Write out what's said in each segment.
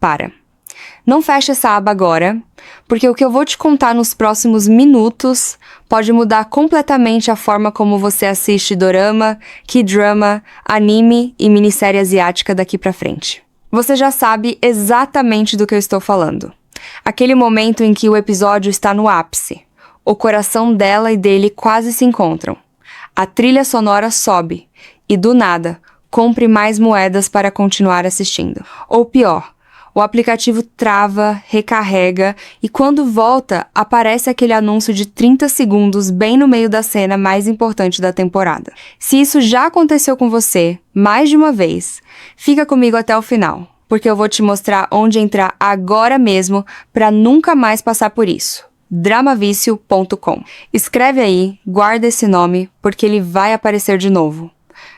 para. Não feche essa aba agora, porque o que eu vou te contar nos próximos minutos pode mudar completamente a forma como você assiste dorama, K-drama, anime e minissérie asiática daqui pra frente. Você já sabe exatamente do que eu estou falando. Aquele momento em que o episódio está no ápice. O coração dela e dele quase se encontram. A trilha sonora sobe e, do nada, compre mais moedas para continuar assistindo. Ou pior, o aplicativo trava, recarrega e quando volta, aparece aquele anúncio de 30 segundos bem no meio da cena mais importante da temporada. Se isso já aconteceu com você, mais de uma vez, fica comigo até o final, porque eu vou te mostrar onde entrar agora mesmo para nunca mais passar por isso. Dramavicio.com. Escreve aí, guarda esse nome, porque ele vai aparecer de novo.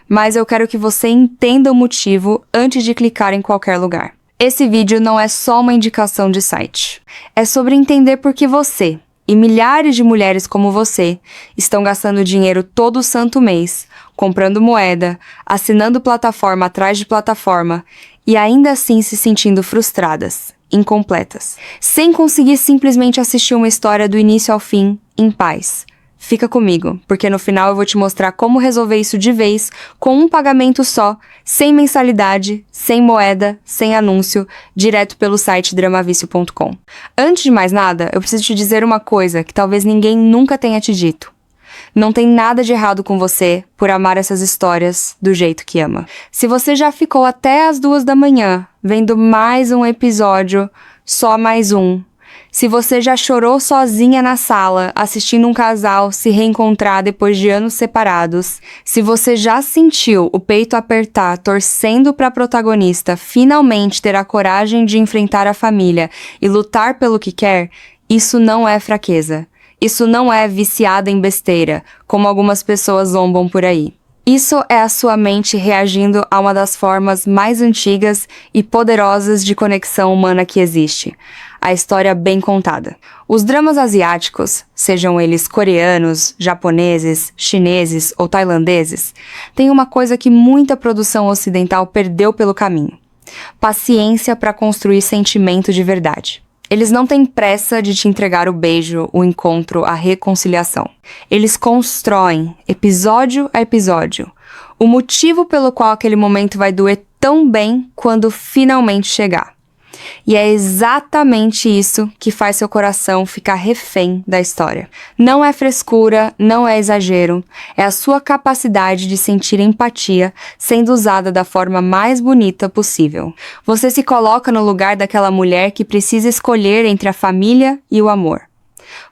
Mas eu quero que você entenda o motivo antes de clicar em qualquer lugar. Esse vídeo não é só uma indicação de site. É sobre entender por que você, e milhares de mulheres como você, estão gastando dinheiro todo santo mês, comprando moeda, assinando plataforma atrás de plataforma, e ainda assim se sentindo frustradas, incompletas, sem conseguir simplesmente assistir uma história do início ao fim, em paz. Fica comigo, porque no final eu vou te mostrar como resolver isso de vez, com um pagamento só, sem mensalidade, sem moeda, sem anúncio, direto pelo site dramavicio.com. Antes de mais nada, eu preciso te dizer uma coisa que talvez ninguém nunca tenha te dito. Não tem nada de errado com você por amar essas histórias do jeito que ama. Se você já ficou até as 2 da manhã vendo mais um episódio, só mais um, se você já chorou sozinha na sala, assistindo um casal se reencontrar depois de anos separados, se você já sentiu o peito apertar, torcendo para a protagonista finalmente ter a coragem de enfrentar a família e lutar pelo que quer, isso não é fraqueza. Isso não é viciada em besteira, como algumas pessoas zombam por aí. Isso é a sua mente reagindo a uma das formas mais antigas e poderosas de conexão humana que existe. A história bem contada. Os dramas asiáticos, sejam eles coreanos, japoneses, chineses ou tailandeses, têm uma coisa que muita produção ocidental perdeu pelo caminho: paciência para construir sentimento de verdade. Eles não têm pressa de te entregar o beijo, o encontro, a reconciliação. Eles constroem, episódio a episódio, o motivo pelo qual aquele momento vai doer tão bem quando finalmente chegar. E é exatamente isso que faz seu coração ficar refém da história. Não é frescura, não é exagero, é a sua capacidade de sentir empatia sendo usada da forma mais bonita possível. Você se coloca no lugar daquela mulher que precisa escolher entre a família e o amor.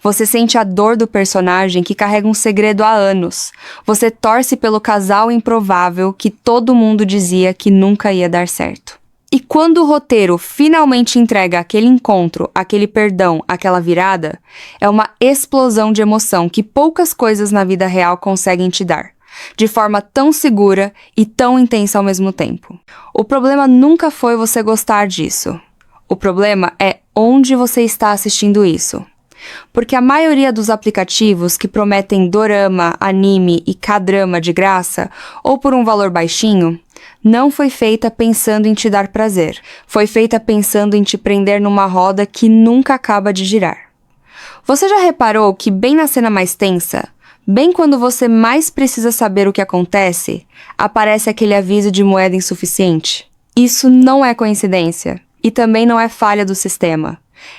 Você sente a dor do personagem que carrega um segredo há anos. Você torce pelo casal improvável que todo mundo dizia que nunca ia dar certo. E quando o roteiro finalmente entrega aquele encontro, aquele perdão, aquela virada, é uma explosão de emoção que poucas coisas na vida real conseguem te dar, de forma tão segura e tão intensa ao mesmo tempo. O problema nunca foi você gostar disso. O problema é onde você está assistindo isso. Porque a maioria dos aplicativos que prometem dorama, anime e K-drama de graça, ou por um valor baixinho, não foi feita pensando em te dar prazer. Foi feita pensando em te prender numa roda que nunca acaba de girar. Você já reparou que bem na cena mais tensa, bem quando você mais precisa saber o que acontece, aparece aquele aviso de moeda insuficiente? Isso não é coincidência, e também não é falha do sistema.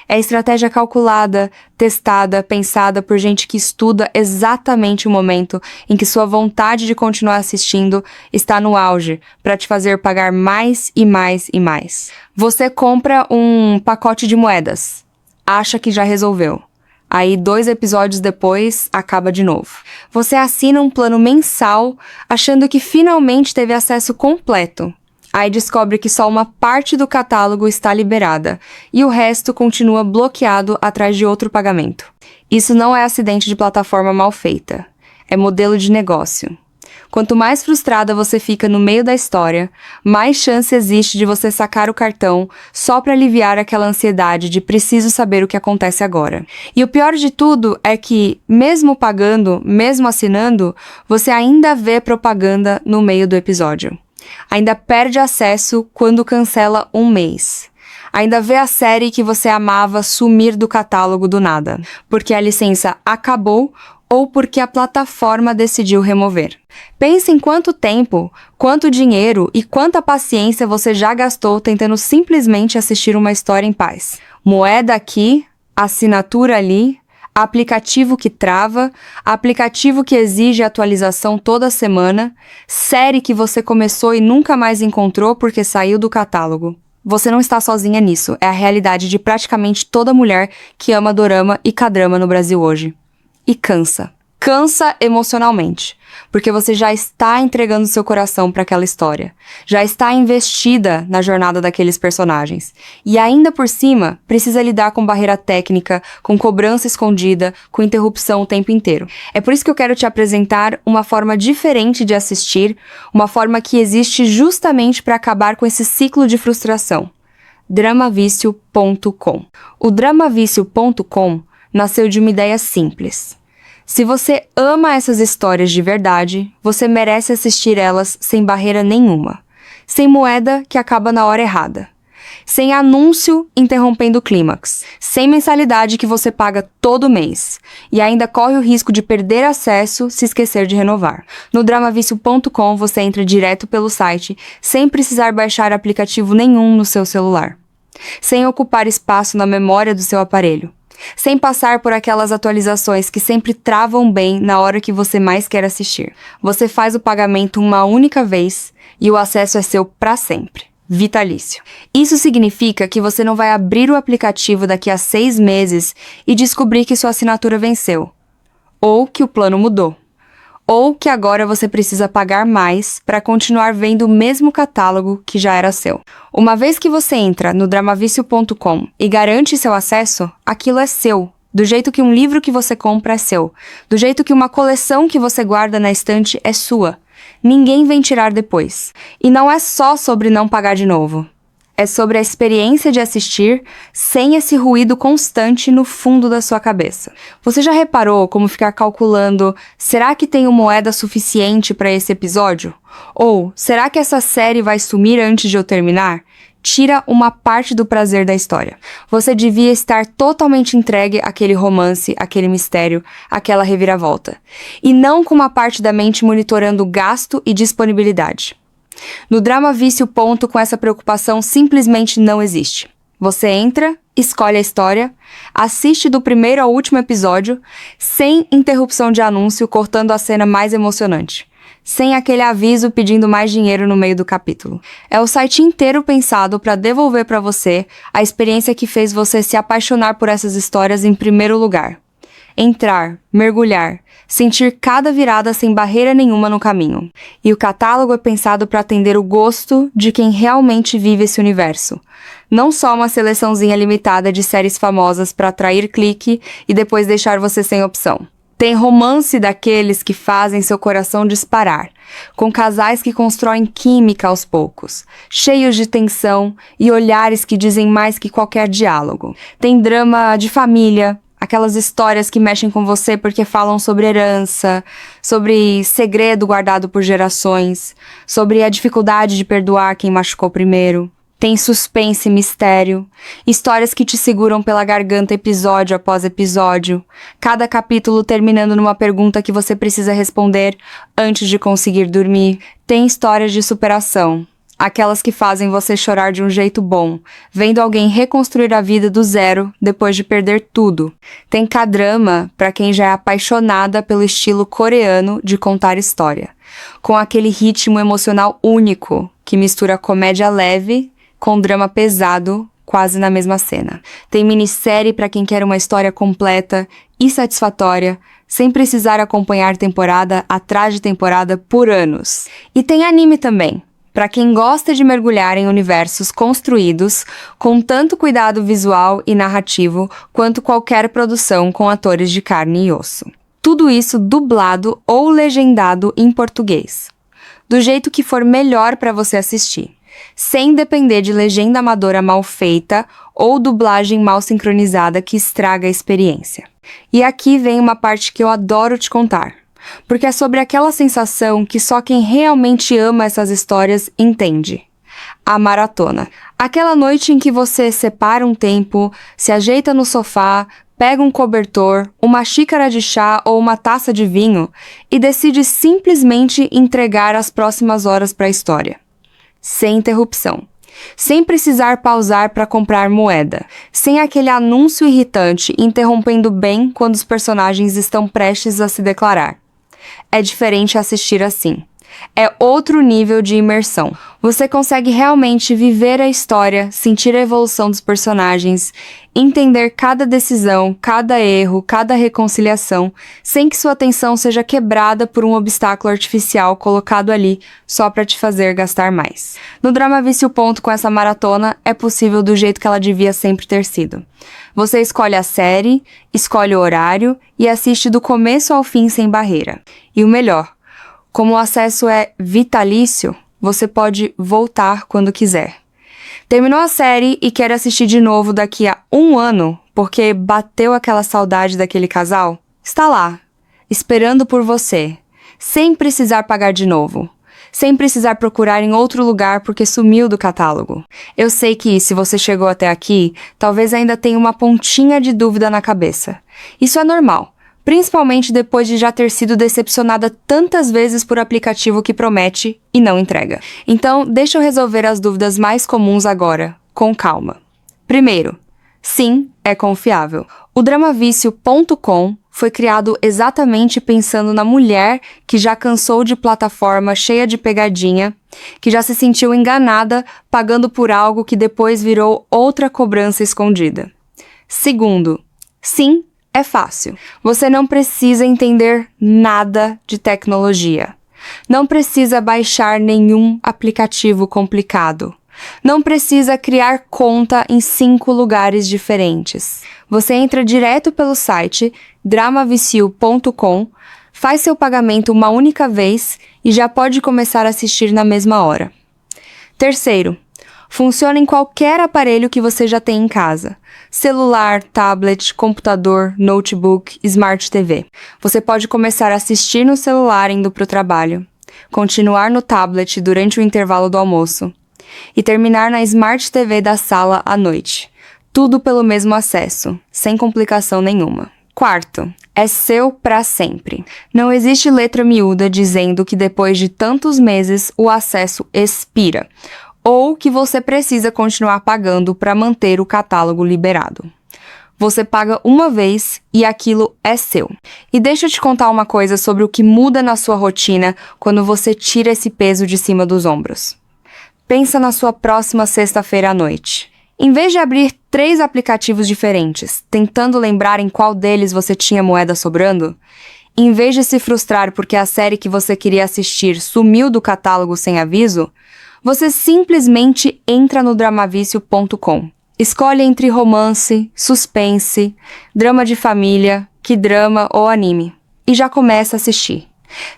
É estratégia calculada, testada, pensada por gente que estuda exatamente o momento em que sua vontade de continuar assistindo está no auge, para te fazer pagar mais e mais e mais. Você compra um pacote de moedas, acha que já resolveu. Aí 2 episódios depois, acaba de novo. Você assina um plano mensal, achando que finalmente teve acesso completo. Aí descobre que só uma parte do catálogo está liberada e o resto continua bloqueado atrás de outro pagamento. Isso não é acidente de plataforma mal feita, é modelo de negócio. Quanto mais frustrada você fica no meio da história, mais chance existe de você sacar o cartão só para aliviar aquela ansiedade de preciso saber o que acontece agora. E o pior de tudo é que, mesmo pagando, mesmo assinando, você ainda vê propaganda no meio do episódio. Ainda perde acesso quando cancela um mês. Ainda vê a série que você amava sumir do catálogo do nada, porque a licença acabou ou porque a plataforma decidiu remover. Pense em quanto tempo, quanto dinheiro e quanta paciência você já gastou tentando simplesmente assistir uma história em paz. Moeda aqui, assinatura ali, aplicativo que trava, aplicativo que exige atualização toda semana, série que você começou e nunca mais encontrou porque saiu do catálogo. Você não está sozinha nisso, é a realidade de praticamente toda mulher que ama dorama e K-drama no Brasil hoje. E cansa. Cansa emocionalmente, porque você já está entregando seu coração para aquela história, já está investida na jornada daqueles personagens, e ainda por cima precisa lidar com barreira técnica, com cobrança escondida, com interrupção o tempo inteiro. É por isso que eu quero te apresentar uma forma diferente de assistir, uma forma que existe justamente para acabar com esse ciclo de frustração. Dramavicio.com. O Dramavicio.com nasceu de uma ideia simples. Se você ama essas histórias de verdade, você merece assistir elas sem barreira nenhuma, sem moeda que acaba na hora errada, sem anúncio interrompendo o clímax, sem mensalidade que você paga todo mês e ainda corre o risco de perder acesso se esquecer de renovar. No Dramavicio.com você entra direto pelo site sem precisar baixar aplicativo nenhum no seu celular, sem ocupar espaço na memória do seu aparelho, sem passar por aquelas atualizações que sempre travam bem na hora que você mais quer assistir. Você faz o pagamento uma única vez e o acesso é seu para sempre. Vitalício. Isso significa que você não vai abrir o aplicativo daqui a 6 meses e descobrir que sua assinatura venceu, ou que o plano mudou, ou que agora você precisa pagar mais para continuar vendo o mesmo catálogo que já era seu. Uma vez que você entra no Dramavicio.com e garante seu acesso, aquilo é seu, do jeito que um livro que você compra é seu, do jeito que uma coleção que você guarda na estante é sua. Ninguém vem tirar depois. E não é só sobre não pagar de novo. É sobre a experiência de assistir sem esse ruído constante no fundo da sua cabeça. Você já reparou como ficar calculando, será que tenho moeda suficiente para esse episódio? Ou, será que essa série vai sumir antes de eu terminar? Tira uma parte do prazer da história. Você devia estar totalmente entregue àquele romance, àquele mistério, àquela reviravolta. E não com uma parte da mente monitorando gasto e disponibilidade. No Dramavicio. Com essa preocupação simplesmente não existe. Você entra, escolhe a história, assiste do primeiro ao último episódio, sem interrupção de anúncio cortando a cena mais emocionante, sem aquele aviso pedindo mais dinheiro no meio do capítulo. É o site inteiro pensado para devolver para você a experiência que fez você se apaixonar por essas histórias em primeiro lugar. Entrar, mergulhar, sentir cada virada sem barreira nenhuma no caminho. E o catálogo é pensado para atender o gosto de quem realmente vive esse universo. Não só uma seleçãozinha limitada de séries famosas para atrair clique e depois deixar você sem opção. Tem romance daqueles que fazem seu coração disparar, com casais que constroem química aos poucos, cheios de tensão e olhares que dizem mais que qualquer diálogo. Tem drama de família, aquelas histórias que mexem com você porque falam sobre herança, sobre segredo guardado por gerações, sobre a dificuldade de perdoar quem machucou primeiro. Tem suspense e mistério, histórias que te seguram pela garganta episódio após episódio, cada capítulo terminando numa pergunta que você precisa responder antes de conseguir dormir. Tem histórias de superação, aquelas que fazem você chorar de um jeito bom, vendo alguém reconstruir a vida do zero depois de perder tudo. Tem K-drama para quem já é apaixonada pelo estilo coreano de contar história, com aquele ritmo emocional único que mistura comédia leve com drama pesado, quase na mesma cena. Tem minissérie para quem quer uma história completa e satisfatória, sem precisar acompanhar temporada atrás de temporada por anos. E tem anime também, para quem gosta de mergulhar em universos construídos com tanto cuidado visual e narrativo quanto qualquer produção com atores de carne e osso. Tudo isso dublado ou legendado em português, do jeito que for melhor para você assistir, sem depender de legenda amadora mal feita ou dublagem mal sincronizada que estraga a experiência. E aqui vem uma parte que eu adoro te contar, porque é sobre aquela sensação que só quem realmente ama essas histórias entende. A maratona. Aquela noite em que você separa um tempo, se ajeita no sofá, pega um cobertor, uma xícara de chá ou uma taça de vinho e decide simplesmente entregar as próximas horas para a história. Sem interrupção. Sem precisar pausar para comprar moeda. Sem aquele anúncio irritante interrompendo bem quando os personagens estão prestes a se declarar. É diferente assistir assim. É outro nível de imersão. Você consegue realmente viver a história, sentir a evolução dos personagens, entender cada decisão, cada erro, cada reconciliação, sem que sua atenção seja quebrada por um obstáculo artificial colocado ali só para te fazer gastar mais. No Drama Vício Ponto, com essa maratona, é possível do jeito que ela devia sempre ter sido. Você escolhe a série, escolhe o horário e assiste do começo ao fim sem barreira. E o melhor, como o acesso é vitalício, você pode voltar quando quiser. Terminou a série e quer assistir de novo daqui a 1 ano, porque bateu aquela saudade daquele casal? Está lá, esperando por você, sem precisar pagar de novo. Sem precisar procurar em outro lugar porque sumiu do catálogo. Eu sei que, se você chegou até aqui, talvez ainda tenha uma pontinha de dúvida na cabeça. Isso é normal. Principalmente depois de já ter sido decepcionada tantas vezes por aplicativo que promete e não entrega. Então, deixa eu resolver as dúvidas mais comuns agora, com calma. Primeiro, sim, é confiável. O Dramavício.com foi criado exatamente pensando na mulher que já cansou de plataforma cheia de pegadinha, que já se sentiu enganada pagando por algo que depois virou outra cobrança escondida. Segundo, sim, é fácil. Você não precisa entender nada de tecnologia. Não precisa baixar nenhum aplicativo complicado. Não precisa criar conta em 5 lugares diferentes. Você entra direto pelo site dramavicio.com, faz seu pagamento uma única vez e já pode começar a assistir na mesma hora. Terceiro, funciona em qualquer aparelho que você já tem em casa. Celular, tablet, computador, notebook, Smart TV. Você pode começar a assistir no celular indo para o trabalho, continuar no tablet durante o intervalo do almoço e terminar na Smart TV da sala à noite. Tudo pelo mesmo acesso, sem complicação nenhuma. Quarto, é seu para sempre. Não existe letra miúda dizendo que depois de tantos meses o acesso expira, ou que você precisa continuar pagando para manter o catálogo liberado. Você paga uma vez e aquilo é seu. E deixa eu te contar uma coisa sobre o que muda na sua rotina quando você tira esse peso de cima dos ombros. Pensa na sua próxima sexta-feira à noite. Em vez de abrir 3 aplicativos diferentes, tentando lembrar em qual deles você tinha moeda sobrando, em vez de se frustrar porque a série que você queria assistir sumiu do catálogo sem aviso, você simplesmente entra no dramavício.com. Escolhe entre romance, suspense, drama de família, K-drama ou anime. E já começa a assistir.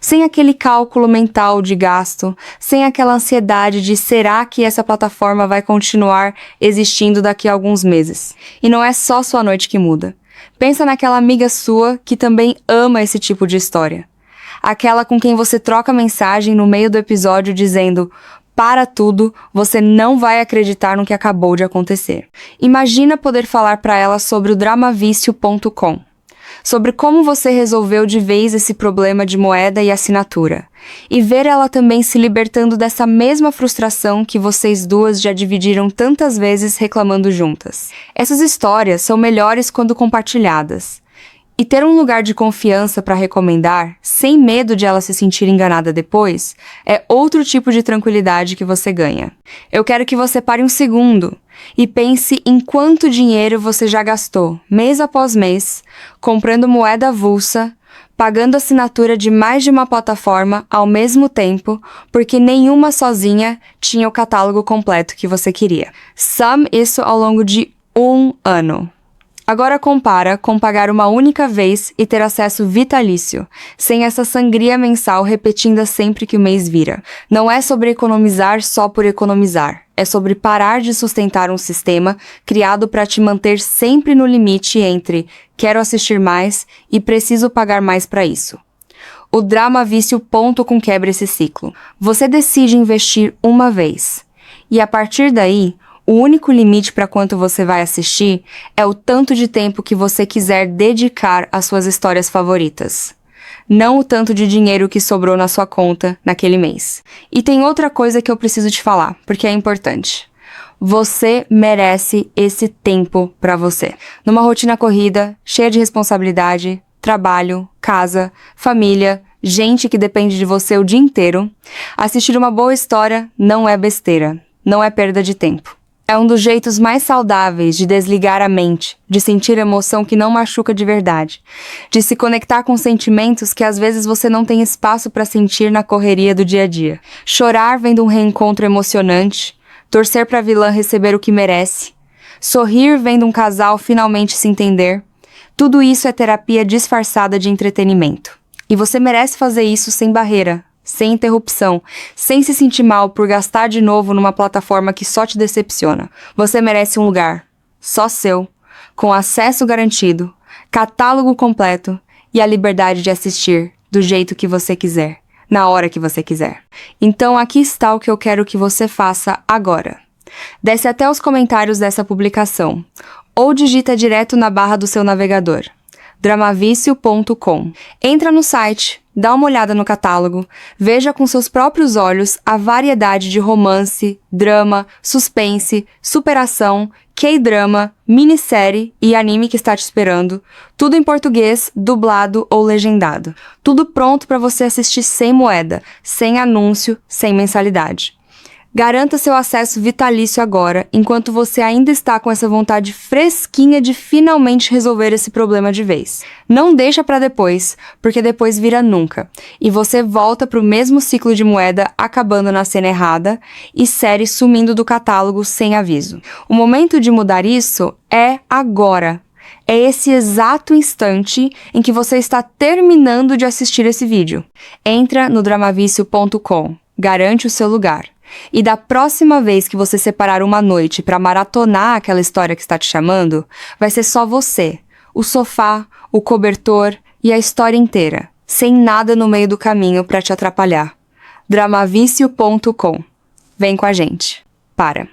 Sem aquele cálculo mental de gasto, sem aquela ansiedade de será que essa plataforma vai continuar existindo daqui a alguns meses. E não é só sua noite que muda. Pensa naquela amiga sua que também ama esse tipo de história. Aquela com quem você troca mensagem no meio do episódio dizendo: para tudo, você não vai acreditar no que acabou de acontecer. Imagina poder falar para ela sobre o dramavício.com, sobre como você resolveu de vez esse problema de moeda e assinatura, e ver ela também se libertando dessa mesma frustração que vocês duas já dividiram tantas vezes reclamando juntas. Essas histórias são melhores quando compartilhadas. E ter um lugar de confiança para recomendar, sem medo de ela se sentir enganada depois, é outro tipo de tranquilidade que você ganha. Eu quero que você pare um segundo e pense em quanto dinheiro você já gastou, mês após mês, comprando moeda avulsa, pagando assinatura de mais de uma plataforma ao mesmo tempo, porque nenhuma sozinha tinha o catálogo completo que você queria. Some isso ao longo de 1 ano. Agora compara com pagar uma única vez e ter acesso vitalício, sem essa sangria mensal repetida sempre que o mês vira. Não é sobre economizar só por economizar, é sobre parar de sustentar um sistema criado para te manter sempre no limite entre quero assistir mais e preciso pagar mais para isso. O Dramavício.com quebra esse ciclo. Você decide investir uma vez, e a partir daí, O único limite para quanto você vai assistir é o tanto de tempo que você quiser dedicar às suas histórias favoritas. Não o tanto de dinheiro que sobrou na sua conta naquele mês. E tem outra coisa que eu preciso te falar, porque é importante. Você merece esse tempo para você. Numa rotina corrida, cheia de responsabilidade, trabalho, casa, família, gente que depende de você o dia inteiro, assistir uma boa história não é besteira, não é perda de tempo. É um dos jeitos mais saudáveis de desligar a mente, de sentir emoção que não machuca de verdade, de se conectar com sentimentos que às vezes você não tem espaço para sentir na correria do dia a dia. Chorar vendo um reencontro emocionante, torcer para a vilã receber o que merece, sorrir vendo um casal finalmente se entender, tudo isso é terapia disfarçada de entretenimento. E você merece fazer isso sem barreira, sem interrupção, sem se sentir mal por gastar de novo numa plataforma que só te decepciona. Você merece um lugar, só seu, com acesso garantido, catálogo completo e a liberdade de assistir do jeito que você quiser, na hora que você quiser. Então aqui está o que eu quero que você faça agora. Desce até os comentários dessa publicação, ou digita direto na barra do seu navegador. dramavicio.com. Entra no site, dá uma olhada no catálogo, veja com seus próprios olhos a variedade de romance, drama, suspense, superação, K-drama, minissérie e anime que está te esperando, tudo em português, dublado ou legendado. Tudo pronto para você assistir sem moeda, sem anúncio, sem mensalidade. Garanta seu acesso vitalício agora, enquanto você ainda está com essa vontade fresquinha de finalmente resolver esse problema de vez. Não deixa para depois, porque depois vira nunca, e você volta pro mesmo ciclo de moeda acabando na cena errada e série sumindo do catálogo sem aviso. O momento de mudar isso é agora. É esse exato instante em que você está terminando de assistir esse vídeo. Entra no dramavicio.com, garante o seu lugar. E da próxima vez que você separar uma noite para maratonar aquela história que está te chamando, vai ser só você, o sofá, o cobertor e a história inteira, sem nada no meio do caminho para te atrapalhar. dramavicio.com. Vem com a gente. Para.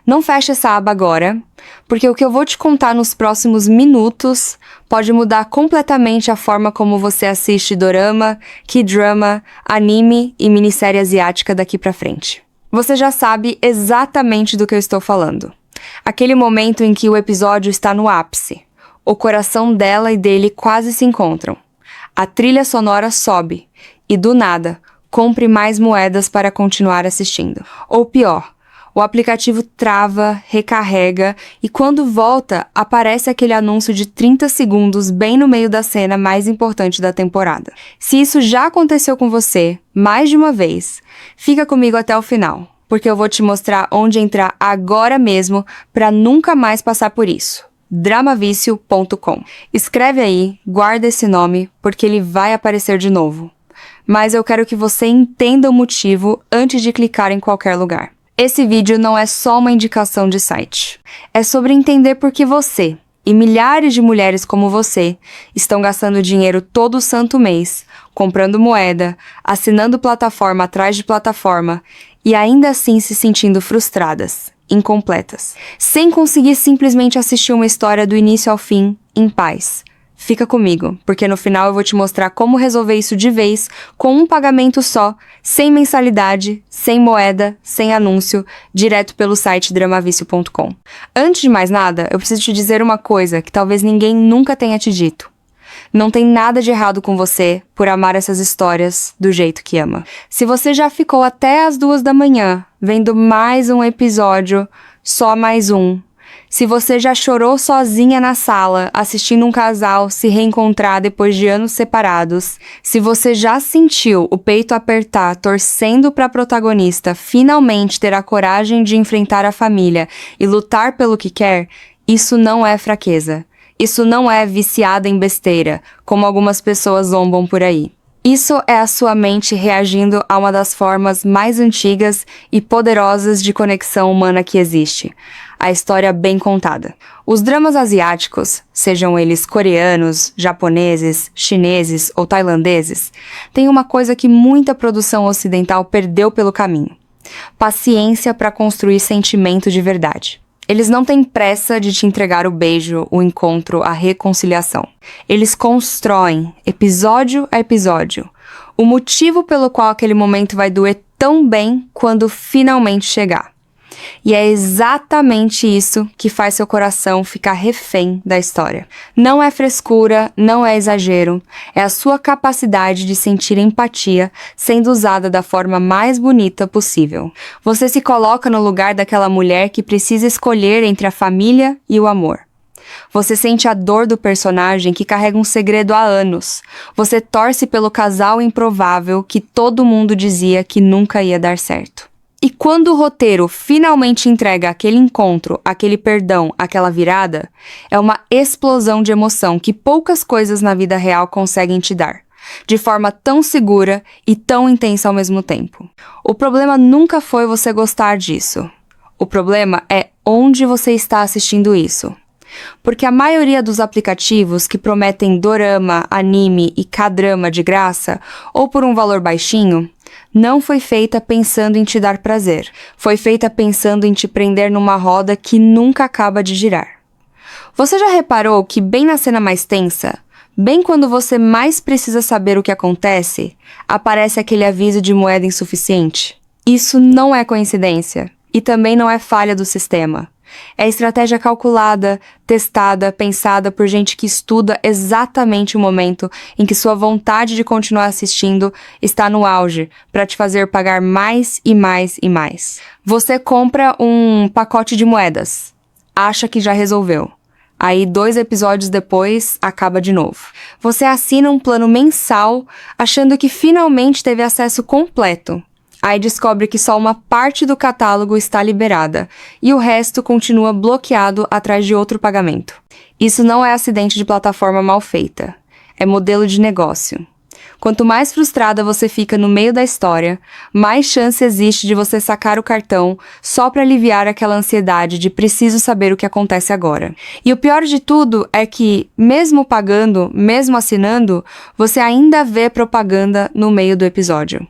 Não feche essa aba agora, porque o que eu vou te contar nos próximos minutos pode mudar completamente a forma como você assiste dorama, K-drama, anime e minissérie asiática daqui pra frente. Você já sabe exatamente do que eu estou falando. Aquele momento em que o episódio está no ápice. O coração dela e dele quase se encontram. A trilha sonora sobe e, do nada, compre mais moedas para continuar assistindo. Ou pior, o aplicativo trava, recarrega e quando volta, aparece aquele anúncio de 30 segundos bem no meio da cena mais importante da temporada. Se isso já aconteceu com você, mais de uma vez, fica comigo até o final, porque eu vou te mostrar onde entrar agora mesmo para nunca mais passar por isso. dramavicio.com. Escreve aí, guarda esse nome, porque ele vai aparecer de novo. Mas eu quero que você entenda o motivo antes de clicar em qualquer lugar. Esse vídeo não é só uma indicação de site. É sobre entender por que você, e milhares de mulheres como você, estão gastando dinheiro todo santo mês, comprando moeda, assinando plataforma atrás de plataforma, e ainda assim se sentindo frustradas, incompletas, sem conseguir simplesmente assistir uma história do início ao fim, em paz. Fica comigo, porque no final eu vou te mostrar como resolver isso de vez, com um pagamento só, sem mensalidade, sem moeda, sem anúncio, direto pelo site dramavicio.com. Antes de mais nada, eu preciso te dizer uma coisa que talvez ninguém nunca tenha te dito. Não tem nada de errado com você por amar essas histórias do jeito que ama. Se você já ficou até as 2 da manhã vendo mais um episódio, só mais um. Se você já chorou sozinha na sala, assistindo um casal se reencontrar depois de anos separados, se você já sentiu o peito apertar torcendo para a protagonista finalmente ter a coragem de enfrentar a família e lutar pelo que quer, isso não é fraqueza. Isso não é viciada em besteira, como algumas pessoas zombam por aí. Isso é a sua mente reagindo a uma das formas mais antigas e poderosas de conexão humana que existe. A história bem contada. Os dramas asiáticos, sejam eles coreanos, japoneses, chineses ou tailandeses, têm uma coisa que muita produção ocidental perdeu pelo caminho. Paciência para construir sentimento de verdade. Eles não têm pressa de te entregar o beijo, o encontro, a reconciliação. Eles constroem, episódio a episódio, o motivo pelo qual aquele momento vai doer tão bem quando finalmente chegar. E é exatamente isso que faz seu coração ficar refém da história. Não é frescura, não é exagero, é a sua capacidade de sentir empatia sendo usada da forma mais bonita possível. Você se coloca no lugar daquela mulher que precisa escolher entre a família e o amor. Você sente a dor do personagem que carrega um segredo há anos. Você torce pelo casal improvável que todo mundo dizia que nunca ia dar certo. E quando o roteiro finalmente entrega aquele encontro, aquele perdão, aquela virada, é uma explosão de emoção que poucas coisas na vida real conseguem te dar, de forma tão segura e tão intensa ao mesmo tempo. O problema nunca foi você gostar disso. O problema é onde você está assistindo isso. Porque a maioria dos aplicativos que prometem dorama, anime e K-drama de graça, ou por um valor baixinho, não foi feita pensando em te dar prazer. Foi feita pensando em te prender numa roda que nunca acaba de girar. Você já reparou que bem na cena mais tensa, bem quando você mais precisa saber o que acontece, aparece aquele aviso de moeda insuficiente? Isso não é coincidência, e também não é falha do sistema. É estratégia calculada, testada, pensada por gente que estuda exatamente o momento em que sua vontade de continuar assistindo está no auge, para te fazer pagar mais e mais e mais. Você compra um pacote de moedas, acha que já resolveu. Aí 2 episódios depois, acaba de novo. Você assina um plano mensal, achando que finalmente teve acesso completo. Aí descobre que só uma parte do catálogo está liberada e o resto continua bloqueado atrás de outro pagamento. Isso não é acidente de plataforma mal feita, é modelo de negócio. Quanto mais frustrada você fica no meio da história, mais chance existe de você sacar o cartão só para aliviar aquela ansiedade de preciso saber o que acontece agora. E o pior de tudo é que, mesmo pagando, mesmo assinando, você ainda vê propaganda no meio do episódio.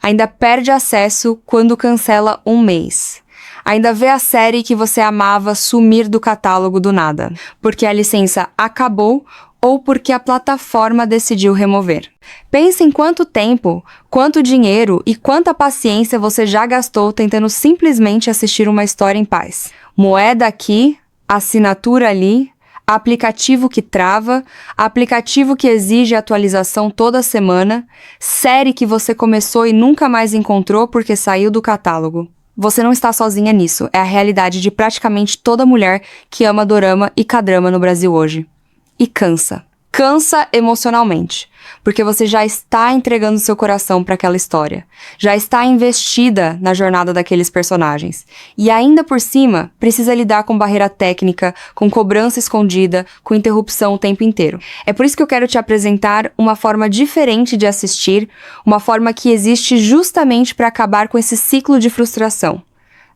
Ainda perde acesso quando cancela um mês. Ainda vê a série que você amava sumir do catálogo do nada, porque a licença acabou ou porque a plataforma decidiu remover. Pense em quanto tempo, quanto dinheiro e quanta paciência você já gastou tentando simplesmente assistir uma história em paz. Moeda aqui, assinatura ali, aplicativo que trava, aplicativo que exige atualização toda semana, série que você começou e nunca mais encontrou porque saiu do catálogo. Você não está sozinha nisso, é a realidade de praticamente toda mulher que ama dorama e K-drama no Brasil hoje. E cansa. Cansa emocionalmente, porque você já está entregando seu coração para aquela história, já está investida na jornada daqueles personagens, e ainda por cima precisa lidar com barreira técnica, com cobrança escondida, com interrupção o tempo inteiro. É por isso que eu quero te apresentar uma forma diferente de assistir, uma forma que existe justamente para acabar com esse ciclo de frustração.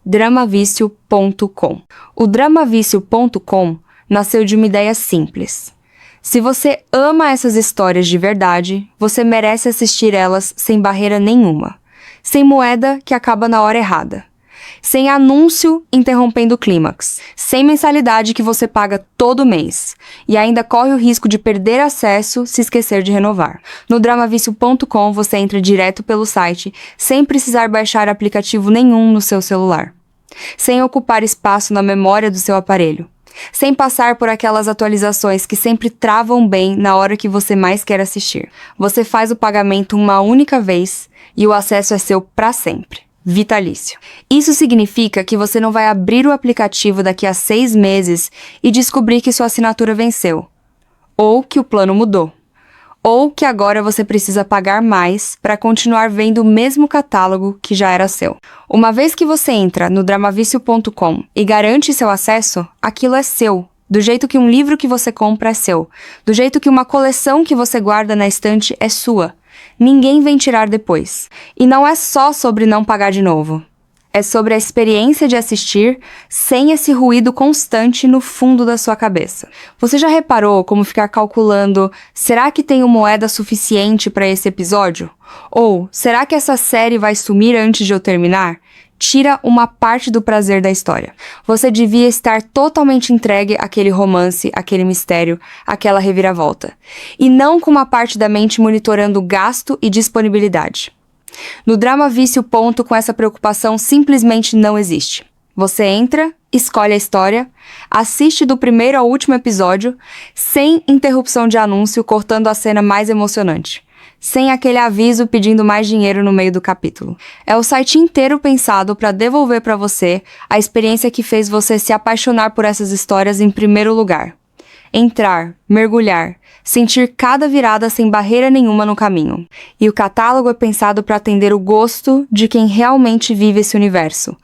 Dramavicio.com. O Dramavicio.com nasceu de uma ideia simples. Se você ama essas histórias de verdade, você merece assistir elas sem barreira nenhuma, sem moeda que acaba na hora errada, sem anúncio interrompendo o clímax, sem mensalidade que você paga todo mês e ainda corre o risco de perder acesso se esquecer de renovar. No Dramavicio.com você entra direto pelo site sem precisar baixar aplicativo nenhum no seu celular, sem ocupar espaço na memória do seu aparelho, sem passar por aquelas atualizações que sempre travam bem na hora que você mais quer assistir. Você faz o pagamento uma única vez e o acesso é seu para sempre. Vitalício. Isso significa que você não vai abrir o aplicativo daqui a 6 meses e descobrir que sua assinatura venceu, ou que o plano mudou, ou que agora você precisa pagar mais para continuar vendo o mesmo catálogo que já era seu. Uma vez que você entra no Dramavicio.com e garante seu acesso, aquilo é seu. Do jeito que um livro que você compra é seu. Do jeito que uma coleção que você guarda na estante é sua. Ninguém vem tirar depois. E não é só sobre não pagar de novo. É sobre a experiência de assistir sem esse ruído constante no fundo da sua cabeça. Você já reparou como ficar calculando, será que tenho moeda suficiente para esse episódio? Ou, será que essa série vai sumir antes de eu terminar? tira uma parte do prazer da história. Você devia estar totalmente entregue àquele romance, àquele mistério, àquela reviravolta. E não com uma parte da mente monitorando gasto e disponibilidade. No Drama Vício, ponto com essa preocupação simplesmente não existe. Você entra, escolhe a história, assiste do primeiro ao último episódio, sem interrupção de anúncio cortando a cena mais emocionante. Sem aquele aviso pedindo mais dinheiro no meio do capítulo. É o site inteiro pensado para devolver para você a experiência que fez você se apaixonar por essas histórias em primeiro lugar. Entrar, mergulhar, sentir cada virada sem barreira nenhuma no caminho. E o catálogo é pensado para atender o gosto de quem realmente vive esse universo.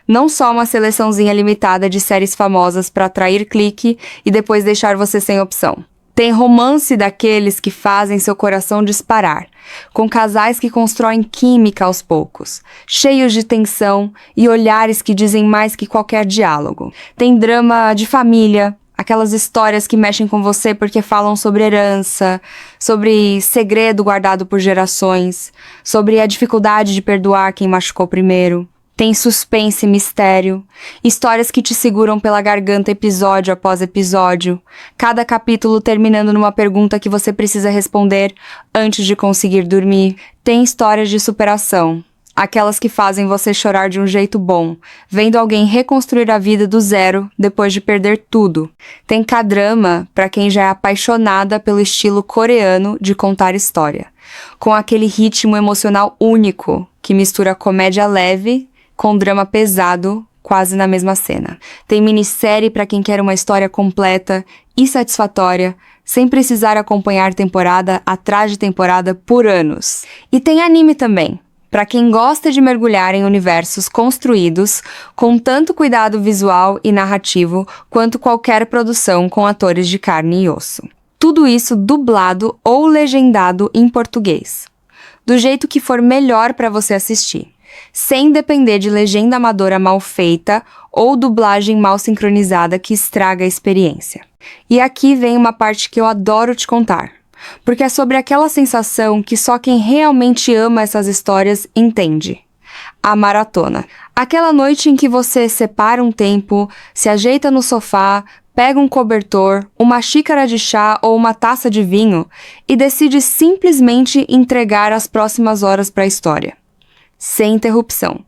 Não só uma seleçãozinha limitada de séries famosas para atrair clique e depois deixar você sem opção. Tem romance daqueles que fazem seu coração disparar, com casais que constroem química aos poucos, cheios de tensão e olhares que dizem mais que qualquer diálogo. Tem drama de família, aquelas histórias que mexem com você porque falam sobre herança, sobre segredo guardado por gerações, sobre a dificuldade de perdoar quem machucou primeiro. Tem suspense e mistério, histórias que te seguram pela garganta episódio após episódio, cada capítulo terminando numa pergunta que você precisa responder antes de conseguir dormir. Tem histórias de superação, aquelas que fazem você chorar de um jeito bom, vendo alguém reconstruir a vida do zero depois de perder tudo. Tem K-drama para quem já é apaixonada pelo estilo coreano de contar história, com aquele ritmo emocional único que mistura comédia leve com drama pesado, quase na mesma cena. Tem minissérie para quem quer uma história completa e satisfatória, sem precisar acompanhar temporada atrás de temporada por anos. E tem anime também, para quem gosta de mergulhar em universos construídos com tanto cuidado visual e narrativo quanto qualquer produção com atores de carne e osso. Tudo isso dublado ou legendado em português, do jeito que for melhor para você assistir, sem depender de legenda amadora mal feita ou dublagem mal sincronizada que estraga a experiência. E aqui vem uma parte que eu adoro te contar, porque é sobre aquela sensação que só quem realmente ama essas histórias entende. A maratona. Aquela noite em que você separa um tempo, se ajeita no sofá, pega um cobertor, uma xícara de chá ou uma taça de vinho e decide simplesmente entregar as próximas horas para a história. Sem interrupção.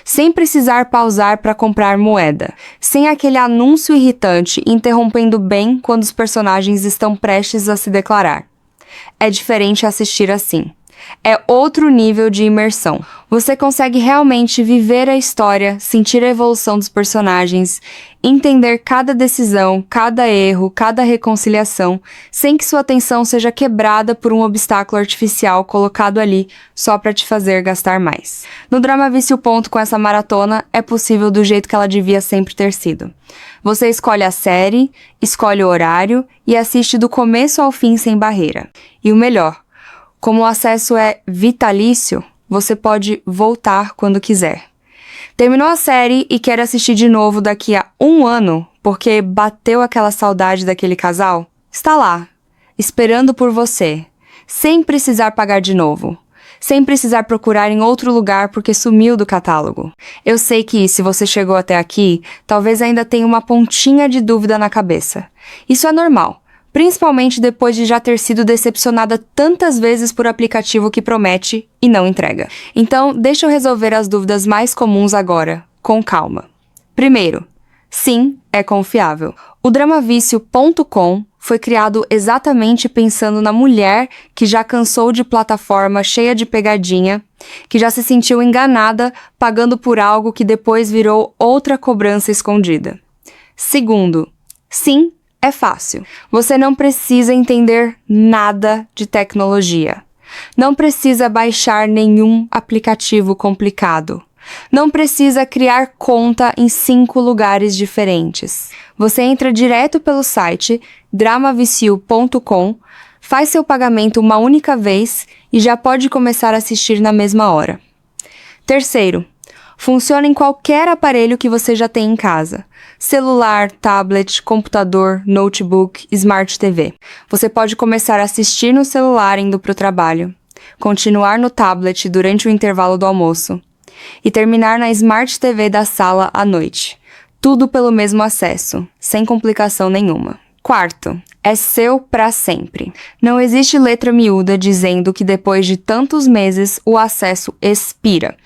Sem precisar pausar para comprar moeda. Sem aquele anúncio irritante interrompendo bem quando os personagens estão prestes a se declarar. É diferente assistir assim. É outro nível de imersão. Você consegue realmente viver a história, sentir a evolução dos personagens, entender cada decisão, cada erro, cada reconciliação, sem que sua atenção seja quebrada por um obstáculo artificial colocado ali só para te fazer gastar mais. No Drama Vício Ponto, com essa maratona, é possível do jeito que ela devia sempre ter sido. Você escolhe a série, escolhe o horário e assiste do começo ao fim sem barreira. E o melhor, como o acesso é vitalício, você pode voltar quando quiser. Terminou a série e quer assistir de novo daqui a 1 ano, porque bateu aquela saudade daquele casal? Está lá, esperando por você, sem precisar pagar de novo, sem precisar procurar em outro lugar porque sumiu do catálogo. Eu sei que, se você chegou até aqui, talvez ainda tenha uma pontinha de dúvida na cabeça. Isso é normal. Principalmente depois de já ter sido decepcionada tantas vezes por aplicativo que promete e não entrega. Então, deixa eu resolver as dúvidas mais comuns agora, com calma. Primeiro, sim, é confiável. O Dramavício.com foi criado exatamente pensando na mulher que já cansou de plataforma cheia de pegadinha, que já se sentiu enganada pagando por algo que depois virou outra cobrança escondida. Segundo, sim, é fácil. Você não precisa entender nada de tecnologia. Não precisa baixar nenhum aplicativo complicado. Não precisa criar conta em 5 lugares diferentes. Você entra direto pelo site dramavicio.com, faz seu pagamento uma única vez e já pode começar a assistir na mesma hora. Terceiro, funciona em qualquer aparelho que você já tem em casa. Celular, tablet, computador, notebook, Smart TV. Você pode começar a assistir no celular indo para o trabalho, continuar no tablet durante o intervalo do almoço, e terminar na Smart TV da sala à noite. Tudo pelo mesmo acesso, sem complicação nenhuma. Quarto, é seu para sempre. Não existe letra miúda dizendo que depois de tantos meses o acesso expira,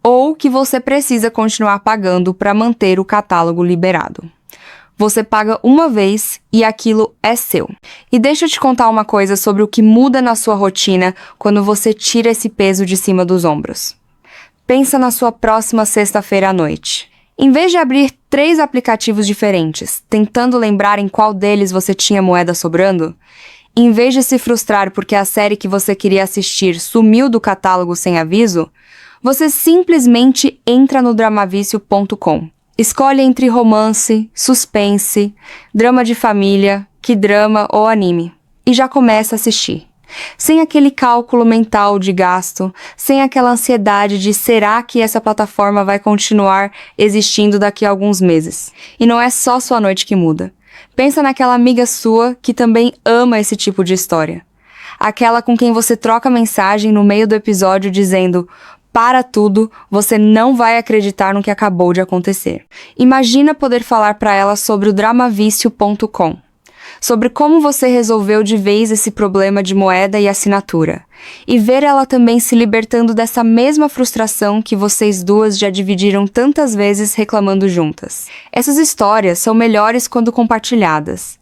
ou que você precisa continuar pagando para manter o catálogo liberado. Você paga uma vez e aquilo é seu. E deixa eu te contar uma coisa sobre o que muda na sua rotina quando você tira esse peso de cima dos ombros. Pensa na sua próxima sexta-feira à noite. Em vez de abrir 3 aplicativos diferentes, tentando lembrar em qual deles você tinha moeda sobrando, em vez de se frustrar porque a série que você queria assistir sumiu do catálogo sem aviso, você simplesmente entra no dramavicio.com. Escolhe entre romance, suspense, drama de família, K-drama ou anime, e já começa a assistir. Sem aquele cálculo mental de gasto, sem aquela ansiedade de será que essa plataforma vai continuar existindo daqui a alguns meses. E não é só sua noite que muda. Pensa naquela amiga sua que também ama esse tipo de história. Aquela com quem você troca mensagem no meio do episódio dizendo: para tudo, você não vai acreditar no que acabou de acontecer. Imagina poder falar para ela sobre o dramavicio.com. Sobre como você resolveu de vez esse problema de moeda e assinatura, e ver ela também se libertando dessa mesma frustração que vocês duas já dividiram tantas vezes reclamando juntas. Essas histórias são melhores quando compartilhadas.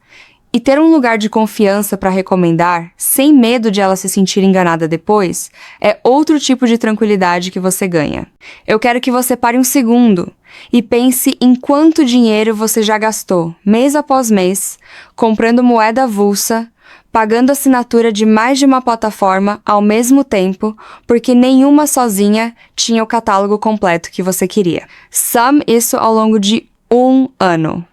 E ter um lugar de confiança para recomendar, sem medo de ela se sentir enganada depois, é outro tipo de tranquilidade que você ganha. Eu quero que você pare um segundo e pense em quanto dinheiro você já gastou, mês após mês, comprando moeda avulsa, pagando assinatura de mais de uma plataforma ao mesmo tempo, porque nenhuma sozinha tinha o catálogo completo que você queria. Some isso ao longo de 1 ano.